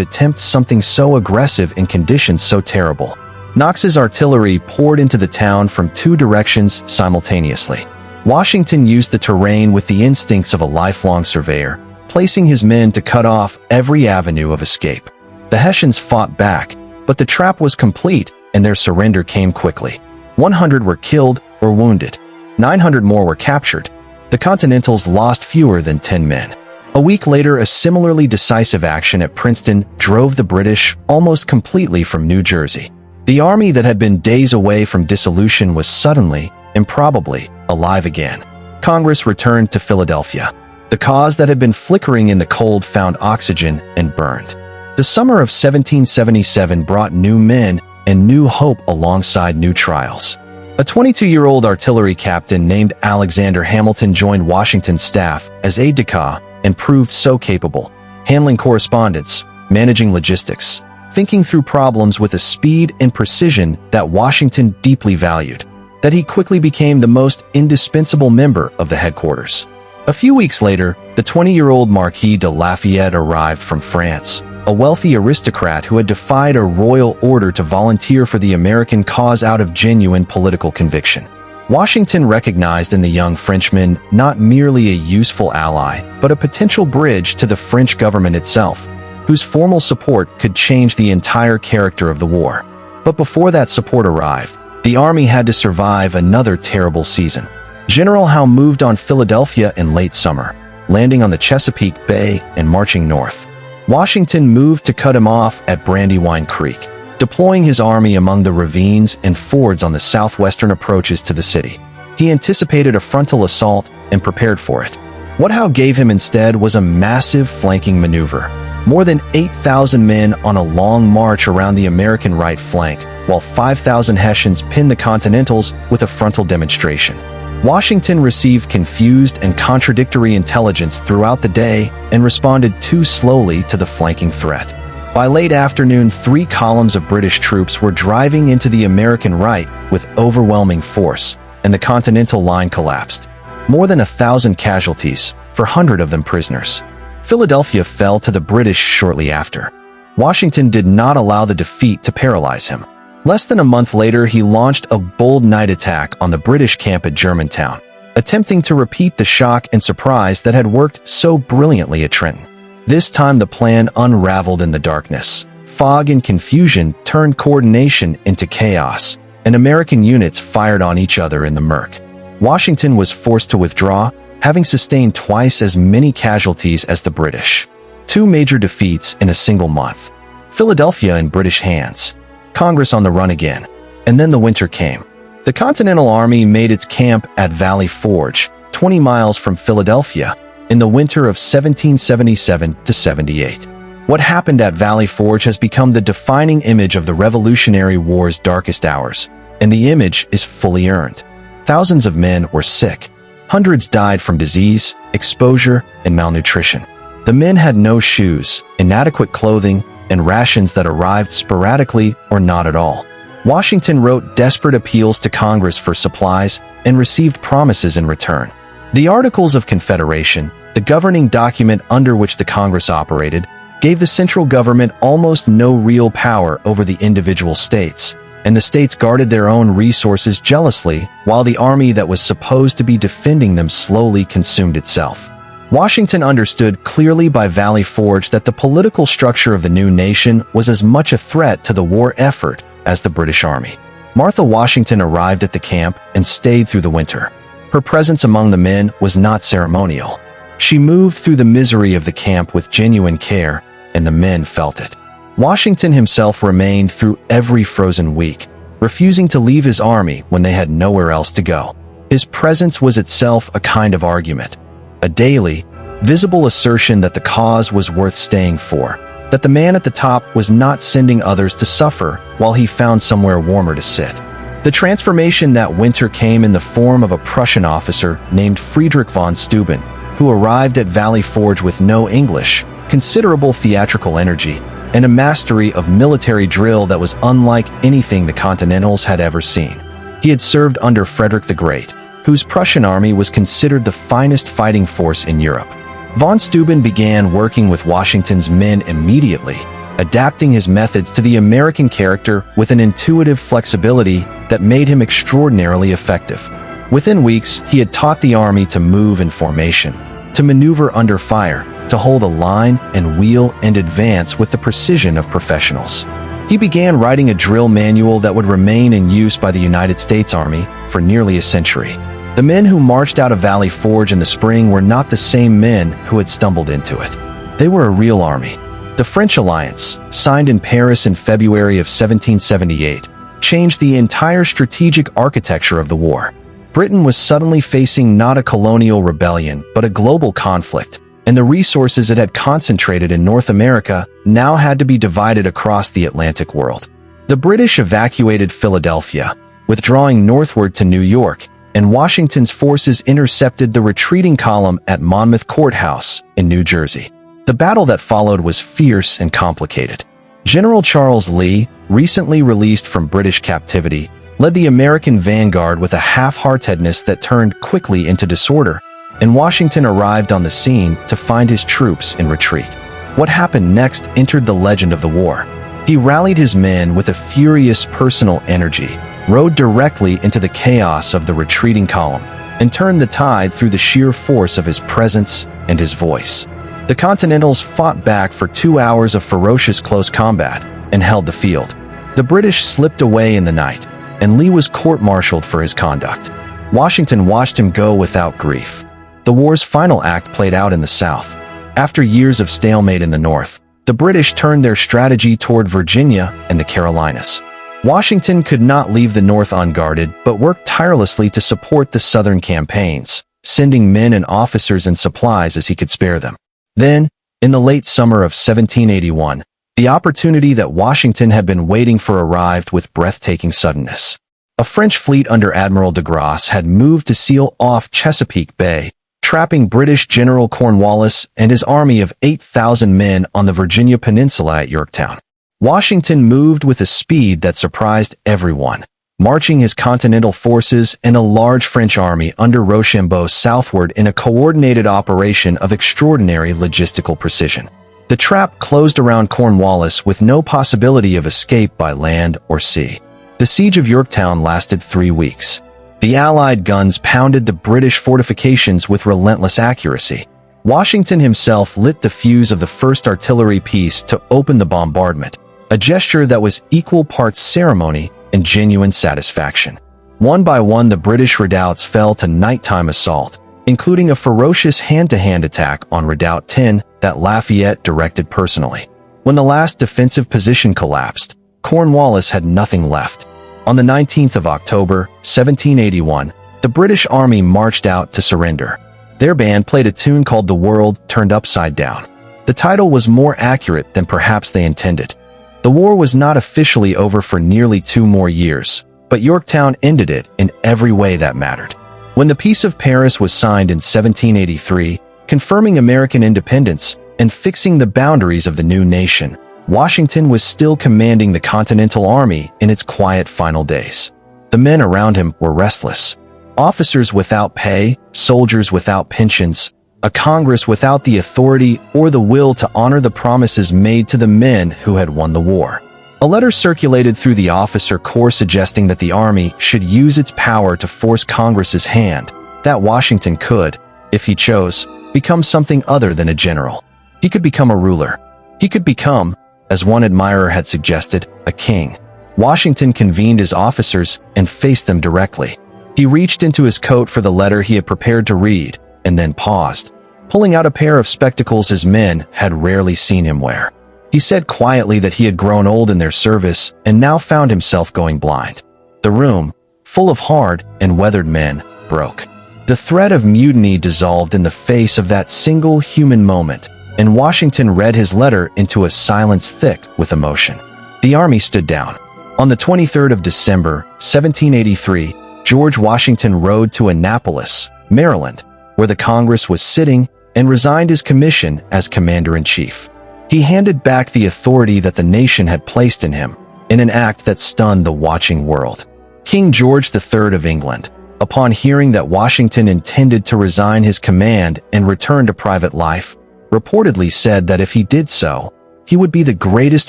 attempt something so aggressive in conditions so terrible. Knox's artillery poured into the town from two directions simultaneously. Washington used the terrain with the instincts of a lifelong surveyor, placing his men to cut off every avenue of escape. The Hessians fought back, but the trap was complete and their surrender came quickly. 100 were killed or wounded. 900 more were captured. The Continentals lost fewer than 10 men. A week later, a similarly decisive action at Princeton drove the British almost completely from New Jersey. The army that had been days away from dissolution was suddenly, improbably, alive again. Congress returned to Philadelphia. The cause that had been flickering in the cold found oxygen and burned. The summer of 1777 brought new men and new hope alongside new trials. A 22-year-old artillery captain named Alexander Hamilton joined Washington's staff as aide-de-camp and proved so capable, handling correspondence, managing logistics, thinking through problems with a speed and precision that Washington deeply valued, that he quickly became the most indispensable member of the headquarters. A few weeks later, the 20-year-old Marquis de Lafayette arrived from France, a wealthy aristocrat who had defied a royal order to volunteer for the American cause out of genuine political conviction. Washington recognized in the young Frenchman not merely a useful ally, but a potential bridge to the French government itself, whose formal support could change the entire character of the war. But before that support arrived, the army had to survive another terrible season. General Howe moved on Philadelphia in late summer, landing on the Chesapeake Bay and marching north. Washington moved to cut him off at Brandywine Creek, deploying his army among the ravines and fords on the southwestern approaches to the city. He anticipated a frontal assault and prepared for it. What Howe gave him instead was a massive flanking maneuver. More than 8,000 men on a long march around the American right flank, while 5,000 Hessians pinned the Continentals with a frontal demonstration. Washington received confused and contradictory intelligence throughout the day and responded too slowly to the flanking threat. By late afternoon, 3 columns of British troops were driving into the American right with overwhelming force, and the Continental line collapsed. More than 1,000 casualties, 400 of them prisoners. Philadelphia fell to the British shortly after. Washington did not allow the defeat to paralyze him. Less than a month later, he launched a bold night attack on the British camp at Germantown, attempting to repeat the shock and surprise that had worked so brilliantly at Trenton. This time the plan unraveled in the darkness. Fog and confusion turned coordination into chaos, and American units fired on each other in the murk. Washington was forced to withdraw, having sustained twice as many casualties as the British. 2 major defeats in a single month. Philadelphia in British hands. Congress on the run again. And then the winter came. The Continental Army made its camp at Valley Forge, 20 miles from Philadelphia, in the winter of 1777 to 78. What happened at Valley Forge has become the defining image of the Revolutionary War's darkest hours, and the image is fully earned. Thousands of men were sick. Hundreds died from disease, exposure, and malnutrition. The men had no shoes, inadequate clothing, and rations that arrived sporadically or not at all. Washington wrote desperate appeals to Congress for supplies and received promises in return. The Articles of Confederation, the governing document under which the Congress operated, gave the central government almost no real power over the individual states, and the states guarded their own resources jealously, while the army that was supposed to be defending them slowly consumed itself. Washington understood clearly by Valley Forge that the political structure of the new nation was as much a threat to the war effort as the British Army. Martha Washington arrived at the camp and stayed through the winter. Her presence among the men was not ceremonial. She moved through the misery of the camp with genuine care, and the men felt it. Washington himself remained through every frozen week, refusing to leave his army when they had nowhere else to go. His presence was itself a kind of argument. A daily, visible assertion that the cause was worth staying for, that the man at the top was not sending others to suffer while he found somewhere warmer to sit. The transformation that winter came in the form of a Prussian officer named Friedrich von Steuben, who arrived at Valley Forge with no English, considerable theatrical energy, and a mastery of military drill that was unlike anything the Continentals had ever seen. He had served under Frederick the Great, whose Prussian army was considered the finest fighting force in Europe. Von Steuben began working with Washington's men immediately, adapting his methods to the American character with an intuitive flexibility that made him extraordinarily effective. Within weeks, he had taught the army to move in formation, to maneuver under fire, to hold a line and wheel and advance with the precision of professionals. He began writing a drill manual that would remain in use by the United States Army for nearly a century. The men who marched out of Valley Forge in the spring were not the same men who had stumbled into it. They were a real army. The French alliance, signed in Paris in February of 1778, changed the entire strategic architecture of the war. Britain was suddenly facing not a colonial rebellion, but a global conflict, and the resources it had concentrated in North America now had to be divided across the Atlantic world. The British evacuated Philadelphia, withdrawing northward to New York, and Washington's forces intercepted the retreating column at Monmouth Courthouse in New Jersey. The battle that followed was fierce and complicated. General Charles Lee, recently released from British captivity, led the American vanguard with a half-heartedness that turned quickly into disorder, and Washington arrived on the scene to find his troops in retreat. What happened next entered the legend of the war. He rallied his men with a furious personal energy, rode directly into the chaos of the retreating column, and turned the tide through the sheer force of his presence and his voice. The Continentals fought back for 2 hours of ferocious close combat and held the field. The British slipped away in the night, and Lee was court-martialed for his conduct. Washington watched him go without grief. The war's final act played out in the South. After years of stalemate in the North, the British turned their strategy toward Virginia and the Carolinas. Washington could not leave the North unguarded, but worked tirelessly to support the Southern campaigns, sending men and officers and supplies as he could spare them. Then, in the late summer of 1781, the opportunity that Washington had been waiting for arrived with breathtaking suddenness. A French fleet under Admiral de Grasse had moved to seal off Chesapeake Bay, trapping British General Cornwallis and his army of 8,000 men on the Virginia Peninsula at Yorktown. Washington moved with a speed that surprised everyone, marching his Continental forces and a large French army under Rochambeau southward in a coordinated operation of extraordinary logistical precision. The trap closed around Cornwallis with no possibility of escape by land or sea. The siege of Yorktown lasted 3 weeks. The Allied guns pounded the British fortifications with relentless accuracy. Washington himself lit the fuse of the first artillery piece to open the bombardment, a gesture that was equal parts ceremony and genuine satisfaction. One by one, the British redoubts fell to nighttime assault, including a ferocious hand-to-hand attack on Redoubt 10 that Lafayette directed personally. When the last defensive position collapsed, Cornwallis had nothing left. On the 19th of October, 1781, the British Army marched out to surrender. Their band played a tune called "The World Turned Upside Down." The title was more accurate than perhaps they intended. The war was not officially over for nearly 2 more years, but Yorktown ended it in every way that mattered. When the Peace of Paris was signed in 1783, confirming American independence and fixing the boundaries of the new nation, Washington was still commanding the Continental Army in its quiet final days. The men around him were restless. Officers without pay, soldiers without pensions, a Congress without the authority or the will to honor the promises made to the men who had won the war. A letter circulated through the officer corps suggesting that the Army should use its power to force Congress's hand, that Washington could, if he chose, become something other than a general. He could become a ruler. He could become, as one admirer had suggested, a king. Washington convened his officers and faced them directly. He reached into his coat for the letter he had prepared to read, and then paused, pulling out a pair of spectacles his men had rarely seen him wear. He said quietly that he had grown old in their service and now found himself going blind. The room, full of hard and weathered men, broke. The threat of mutiny dissolved in the face of that single human moment, and Washington read his letter into a silence thick with emotion. The army stood down. On the 23rd of December, 1783, George Washington rode to Annapolis, Maryland, where the Congress was sitting, and resigned his commission as commander-in-chief. He handed back the authority that the nation had placed in him, in an act that stunned the watching world. King George III of England, upon hearing that Washington intended to resign his command and return to private life, reportedly said that if he did so, he would be the greatest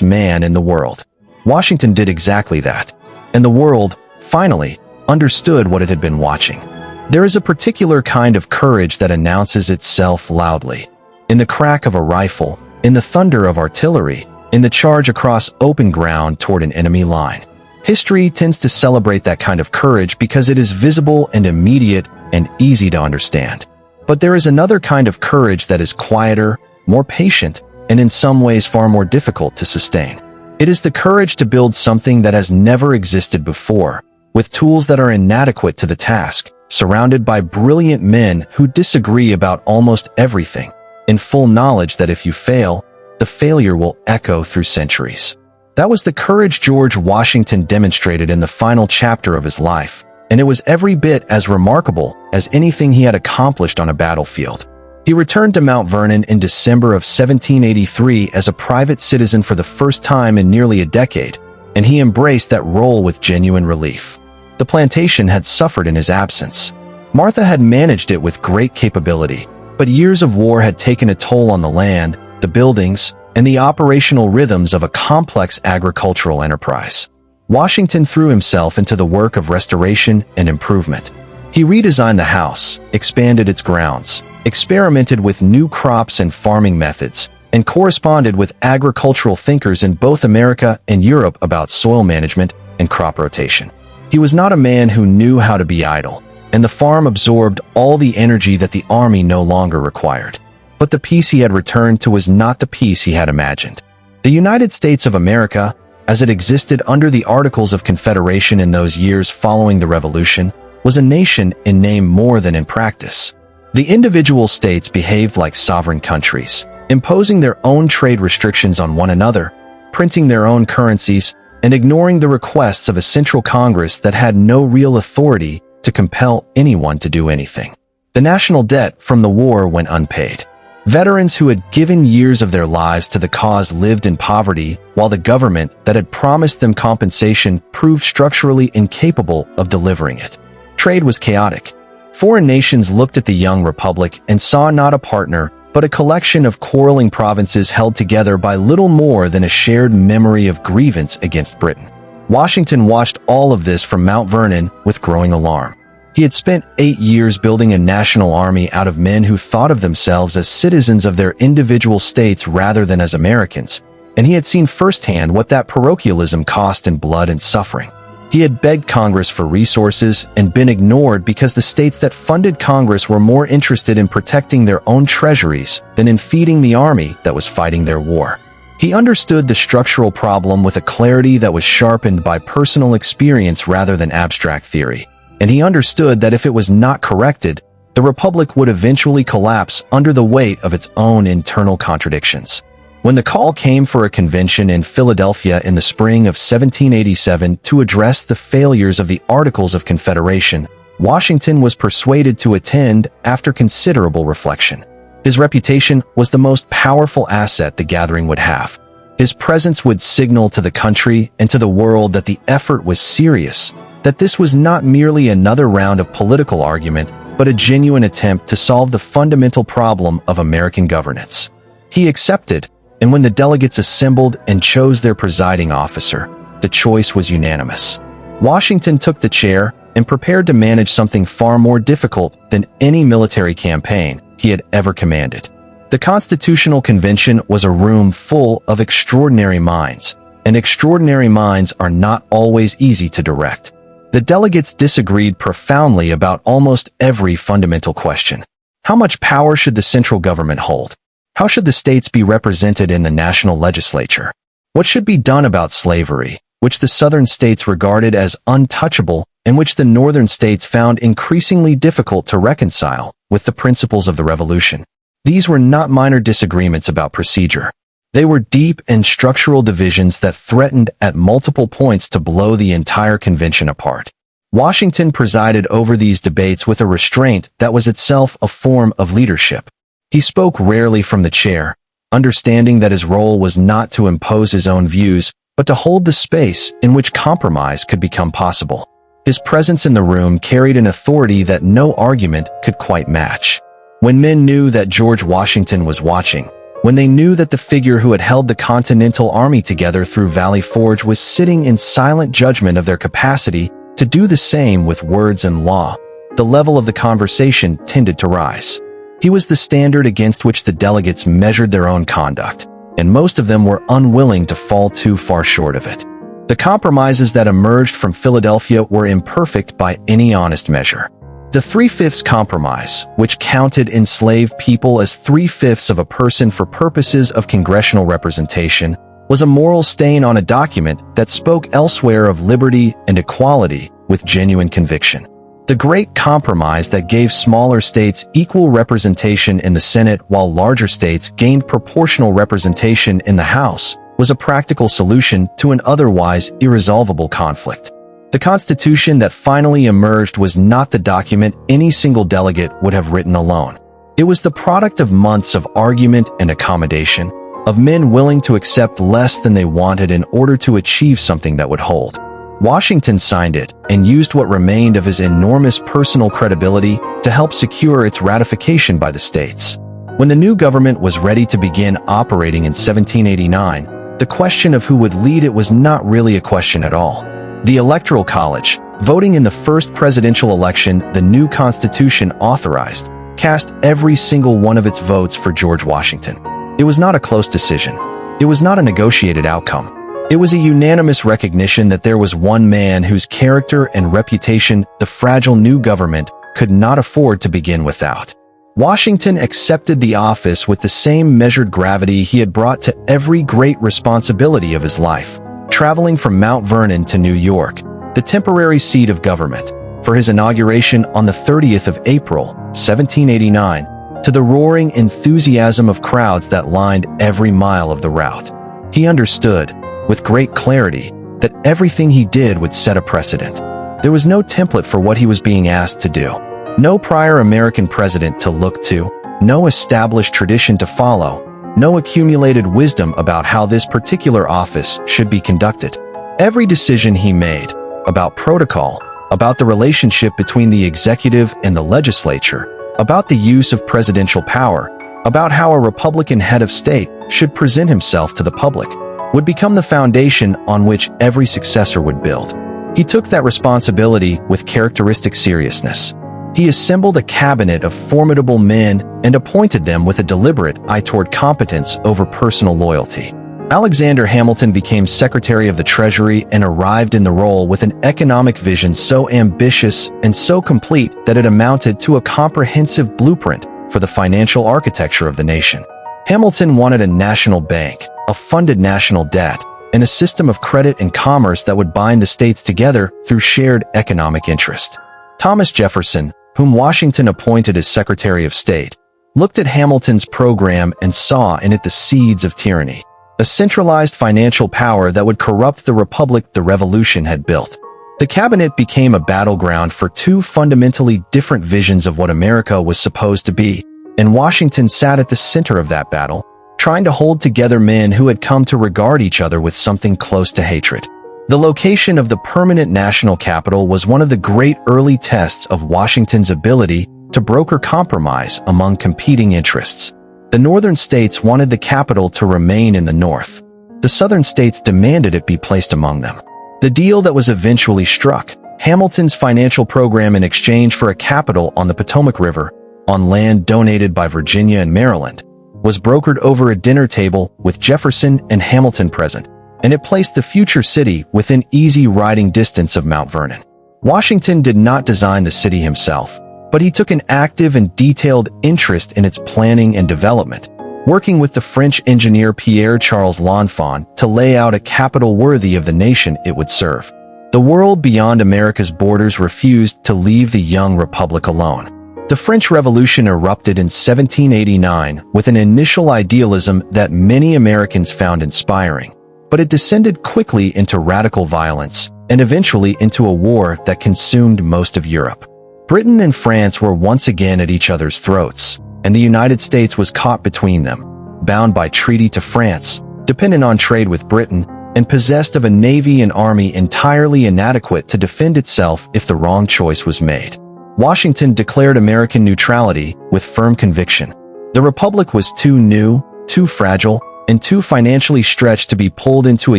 man in the world. Washington did exactly that, and the world, finally, understood what it had been watching. There is a particular kind of courage that announces itself loudly. In the crack of a rifle, in the thunder of artillery, in the charge across open ground toward an enemy line. History tends to celebrate that kind of courage because it is visible and immediate and easy to understand. But there is another kind of courage that is quieter, more patient, and in some ways far more difficult to sustain. It is the courage to build something that has never existed before, with tools that are inadequate to the task, surrounded by brilliant men who disagree about almost everything, in full knowledge that if you fail, the failure will echo through centuries. That was the courage George Washington demonstrated in the final chapter of his life, and it was every bit as remarkable as anything he had accomplished on a battlefield. He returned to Mount Vernon in December of 1783 as a private citizen for the first time in nearly a decade, and he embraced that role with genuine relief. The plantation had suffered in his absence. Martha had managed it with great capability, but years of war had taken a toll on the land, the buildings, and the operational rhythms of a complex agricultural enterprise. Washington threw himself into the work of restoration and improvement. He redesigned the house, expanded its grounds, experimented with new crops and farming methods, and corresponded with agricultural thinkers in both America and Europe about soil management and crop rotation. He was not a man who knew how to be idle, and the farm absorbed all the energy that the army no longer required. But the peace he had returned to was not the peace he had imagined. The United States of America, as it existed under the Articles of Confederation in those years following the Revolution, was a nation in name more than in practice. The individual states behaved like sovereign countries, imposing their own trade restrictions on one another, printing their own currencies, and ignoring the requests of a central Congress that had no real authority to compel anyone to do anything. The national debt from the war went unpaid. Veterans who had given years of their lives to the cause lived in poverty, while the government that had promised them compensation proved structurally incapable of delivering it. Trade was chaotic. Foreign nations looked at the young republic and saw not a partner, but a collection of quarreling provinces held together by little more than a shared memory of grievance against Britain. Washington watched all of this from Mount Vernon with growing alarm. He had spent 8 years building a national army out of men who thought of themselves as citizens of their individual states rather than as Americans, and he had seen firsthand what that parochialism cost in blood and suffering. He had begged Congress for resources and been ignored because the states that funded Congress were more interested in protecting their own treasuries than in feeding the army that was fighting their war. He understood the structural problem with a clarity that was sharpened by personal experience rather than abstract theory, and he understood that if it was not corrected, the Republic would eventually collapse under the weight of its own internal contradictions. When the call came for a convention in Philadelphia in the spring of 1787 to address the failures of the Articles of Confederation, Washington was persuaded to attend after considerable reflection. His reputation was the most powerful asset the gathering would have. His presence would signal to the country and to the world that the effort was serious, that this was not merely another round of political argument, but a genuine attempt to solve the fundamental problem of American governance. He accepted, and when the delegates assembled and chose their presiding officer, the choice was unanimous. Washington took the chair and prepared to manage something far more difficult than any military campaign he had ever commanded. The Constitutional Convention was a room full of extraordinary minds, and extraordinary minds are not always easy to direct. The delegates disagreed profoundly about almost every fundamental question. How much power should the central government hold? How should the states be represented in the national legislature? What should be done about slavery, which the southern states regarded as untouchable and which the northern states found increasingly difficult to reconcile with the principles of the Revolution? These were not minor disagreements about procedure. They were deep and structural divisions that threatened at multiple points to blow the entire convention apart. Washington presided over these debates with a restraint that was itself a form of leadership. He spoke rarely from the chair, understanding that his role was not to impose his own views, but to hold the space in which compromise could become possible. His presence in the room carried an authority that no argument could quite match. When men knew that George Washington was watching, when they knew that the figure who had held the Continental Army together through Valley Forge was sitting in silent judgment of their capacity to do the same with words and law, the level of the conversation tended to rise. He was the standard against which the delegates measured their own conduct, and most of them were unwilling to fall too far short of it. The compromises that emerged from Philadelphia were imperfect by any honest measure. The 3/5 compromise, which counted enslaved people as 3/5 of a person for purposes of congressional representation, was a moral stain on a document that spoke elsewhere of liberty and equality with genuine conviction. The Great Compromise that gave smaller states equal representation in the Senate while larger states gained proportional representation in the House was a practical solution to an otherwise irresolvable conflict. The Constitution that finally emerged was not the document any single delegate would have written alone. It was the product of months of argument and accommodation, of men willing to accept less than they wanted in order to achieve something that would hold. Washington signed it and used what remained of his enormous personal credibility to help secure its ratification by the states. When the new government was ready to begin operating in 1789, the question of who would lead it was not really a question at all. The Electoral College, voting in the first presidential election the new Constitution authorized, cast every single one of its votes for George Washington. It was not a close decision. It was not a negotiated outcome. It was a unanimous recognition that there was one man whose character and reputation the fragile new government could not afford to begin without. Washington accepted the office with the same measured gravity he had brought to every great responsibility of his life, traveling from Mount Vernon to New York, the temporary seat of government, for his inauguration on the 30th of April, 1789, to the roaring enthusiasm of crowds that lined every mile of the route. He understood, with great clarity, that everything he did would set a precedent. There was no template for what he was being asked to do, no prior American president to look to, no established tradition to follow, no accumulated wisdom about how this particular office should be conducted. Every decision he made, about protocol, about the relationship between the executive and the legislature, about the use of presidential power, about how a Republican head of state should present himself to the public, would become the foundation on which every successor would build. He took that responsibility with characteristic seriousness. He assembled a cabinet of formidable men and appointed them with a deliberate eye toward competence over personal loyalty. Alexander Hamilton became Secretary of the Treasury and arrived in the role with an economic vision so ambitious and so complete that it amounted to a comprehensive blueprint for the financial architecture of the nation. Hamilton wanted a national bank, a funded national debt, and a system of credit and commerce that would bind the states together through shared economic interest. Thomas Jefferson, whom Washington appointed as Secretary of State, looked at Hamilton's program and saw in it the seeds of tyranny, a centralized financial power that would corrupt the republic the Revolution had built. The cabinet became a battleground for two fundamentally different visions of what America was supposed to be, and Washington sat at the center of that battle, trying to hold together men who had come to regard each other with something close to hatred. The location of the permanent national capital was one of the great early tests of Washington's ability to broker compromise among competing interests. The northern states wanted the capital to remain in the north. The southern states demanded it be placed among them. The deal that was eventually struck, Hamilton's financial program in exchange for a capital on the Potomac River, on land donated by Virginia and Maryland, was brokered over a dinner table with Jefferson and Hamilton present, and it placed the future city within easy riding distance of Mount Vernon. Washington did not design the city himself, but he took an active and detailed interest in its planning and development, working with the French engineer Pierre-Charles L'Enfant to lay out a capital worthy of the nation it would serve. The world beyond America's borders refused to leave the young republic alone. The French Revolution erupted in 1789 with an initial idealism that many Americans found inspiring, but it descended quickly into radical violence and eventually into a war that consumed most of Europe. Britain and France were once again at each other's throats, and the United States was caught between them, bound by treaty to France, dependent on trade with Britain, and possessed of a navy and army entirely inadequate to defend itself if the wrong choice was made. Washington declared American neutrality with firm conviction. The Republic was too new, too fragile, and too financially stretched to be pulled into a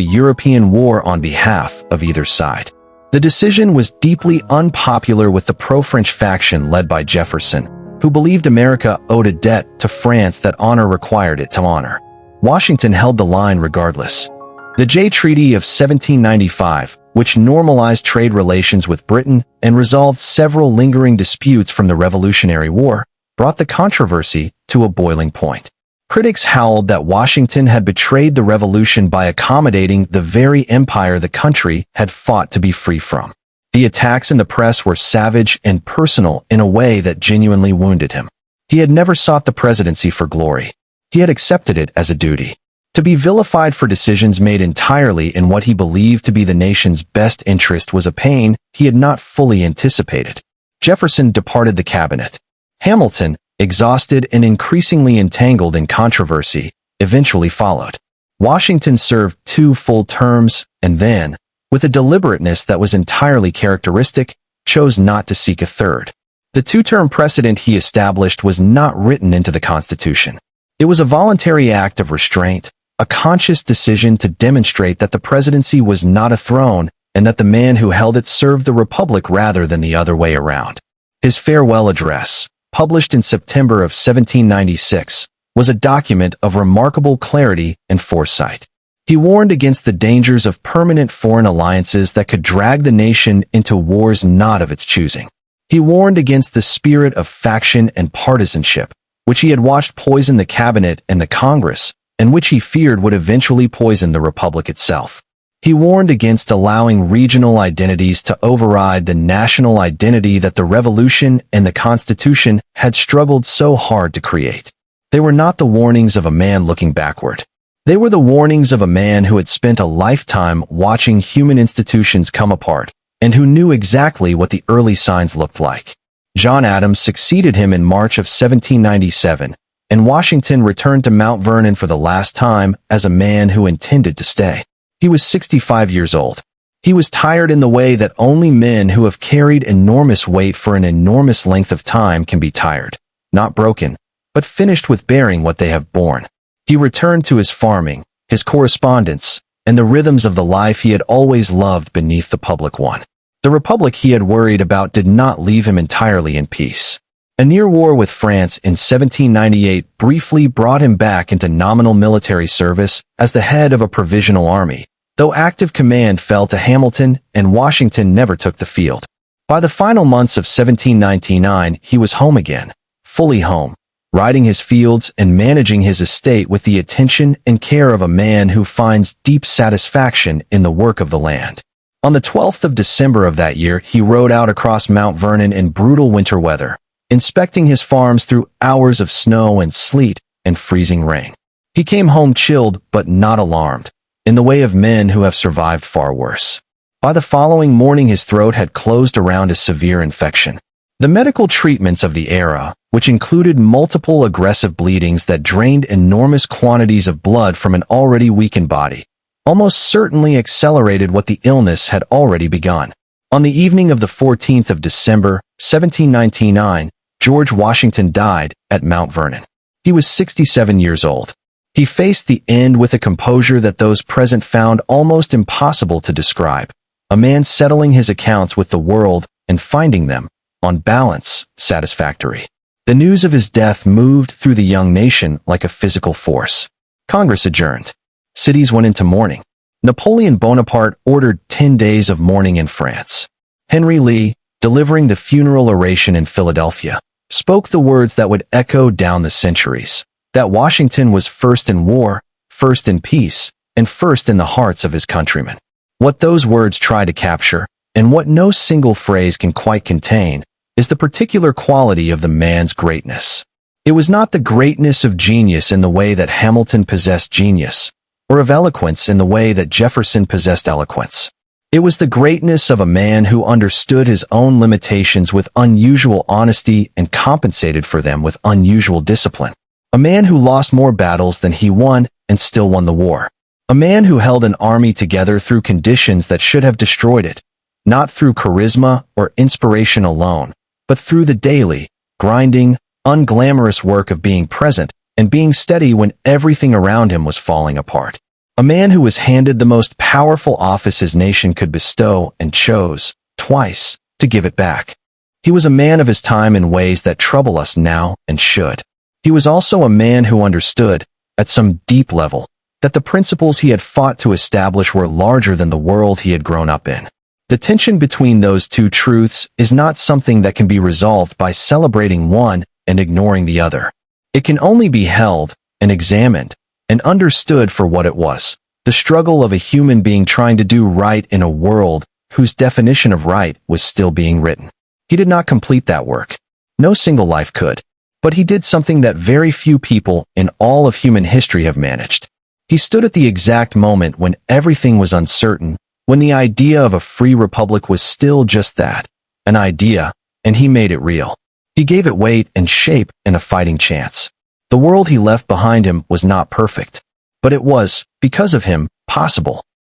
European war on behalf of either side. The decision was deeply unpopular with the pro-French faction led by Jefferson, who believed America owed a debt to France that honor required it to honor. Washington held the line regardless. The Jay Treaty of 1795, which normalized trade relations with Britain and resolved several lingering disputes from the Revolutionary War, brought the controversy to a boiling point. Critics howled that Washington had betrayed the revolution by accommodating the very empire the country had fought to be free from. The attacks in the press were savage and personal in a way that genuinely wounded him. He had never sought the presidency for glory. He had accepted it as a duty. To be vilified for decisions made entirely in what he believed to be the nation's best interest was a pain he had not fully anticipated. Jefferson departed the cabinet. Hamilton, exhausted and increasingly entangled in controversy, eventually followed. Washington served 2 full terms and then, with a deliberateness that was entirely characteristic, chose not to seek a third. The 2-term precedent he established was not written into the Constitution. It was a voluntary act of restraint, a conscious decision to demonstrate that the presidency was not a throne and that the man who held it served the Republic rather than the other way around. His farewell address, published in September of 1796, was a document of remarkable clarity and foresight. He warned against the dangers of permanent foreign alliances that could drag the nation into wars not of its choosing. He warned against the spirit of faction and partisanship, which he had watched poison the cabinet and the Congress, and which he feared would eventually poison the Republic itself. He warned against allowing regional identities to override the national identity that the Revolution and the Constitution had struggled so hard to create. They were not the warnings of a man looking backward. They were the warnings of a man who had spent a lifetime watching human institutions come apart, and who knew exactly what the early signs looked like. John Adams succeeded him in March of 1797, and Washington returned to Mount Vernon for the last time as a man who intended to stay. He was 65 years old. He was tired in the way that only men who have carried enormous weight for an enormous length of time can be tired, not broken, but finished with bearing what they have borne. He returned to his farming, his correspondence, and the rhythms of the life he had always loved beneath the public one. The Republic he had worried about did not leave him entirely in peace. A near war with France in 1798 briefly brought him back into nominal military service as the head of a provisional army, though active command fell to Hamilton and Washington never took the field. By the final months of 1799, he was home again, fully home, riding his fields and managing his estate with the attention and care of a man who finds deep satisfaction in the work of the land. On the 12th of December of that year, he rode out across Mount Vernon in brutal winter weather, inspecting his farms through hours of snow and sleet and freezing rain. He came home chilled but not alarmed, in the way of men who have survived far worse. By the following morning his throat had closed around a severe infection. The medical treatments of the era, which included multiple aggressive bleedings that drained enormous quantities of blood from an already weakened body, almost certainly accelerated what the illness had already begun. On the evening of the 14th of December, 1799, George Washington died at Mount Vernon. He was 67 years old. He faced the end with a composure that those present found almost impossible to describe, a man settling his accounts with the world and finding them, on balance, satisfactory. The news of his death moved through the young nation like a physical force. Congress adjourned. Cities went into mourning. Napoleon Bonaparte ordered 10 days of mourning in France. Henry Lee, delivering the funeral oration in Philadelphia, spoke the words that would echo down the centuries, that Washington was first in war, first in peace, and first in the hearts of his countrymen. What those words try to capture, and what no single phrase can quite contain, is the particular quality of the man's greatness. It was not the greatness of genius in the way that Hamilton possessed genius, or of eloquence in the way that Jefferson possessed eloquence. It was the greatness of a man who understood his own limitations with unusual honesty and compensated for them with unusual discipline. A man who lost more battles than he won and still won the war. A man who held an army together through conditions that should have destroyed it, not through charisma or inspiration alone, but through the daily, grinding, unglamorous work of being present and being steady when everything around him was falling apart. A man who was handed the most powerful office his nation could bestow and chose, twice, to give it back. He was a man of his time in ways that trouble us now and should. He was also a man who understood, at some deep level, that the principles he had fought to establish were larger than the world he had grown up in. The tension between those two truths is not something that can be resolved by celebrating one and ignoring the other. It can only be held and examined and understood for what it was, the struggle of a human being trying to do right in a world whose definition of right was still being written. He did not complete that work. No single life could. But he did something that very few people in all of human history have managed. He stood at the exact moment when everything was uncertain, when the idea of a free republic was still just that, an idea, and he made it real. He gave it weight and shape and a fighting chance. The world he left behind him was not perfect, but it was, because of him, possible.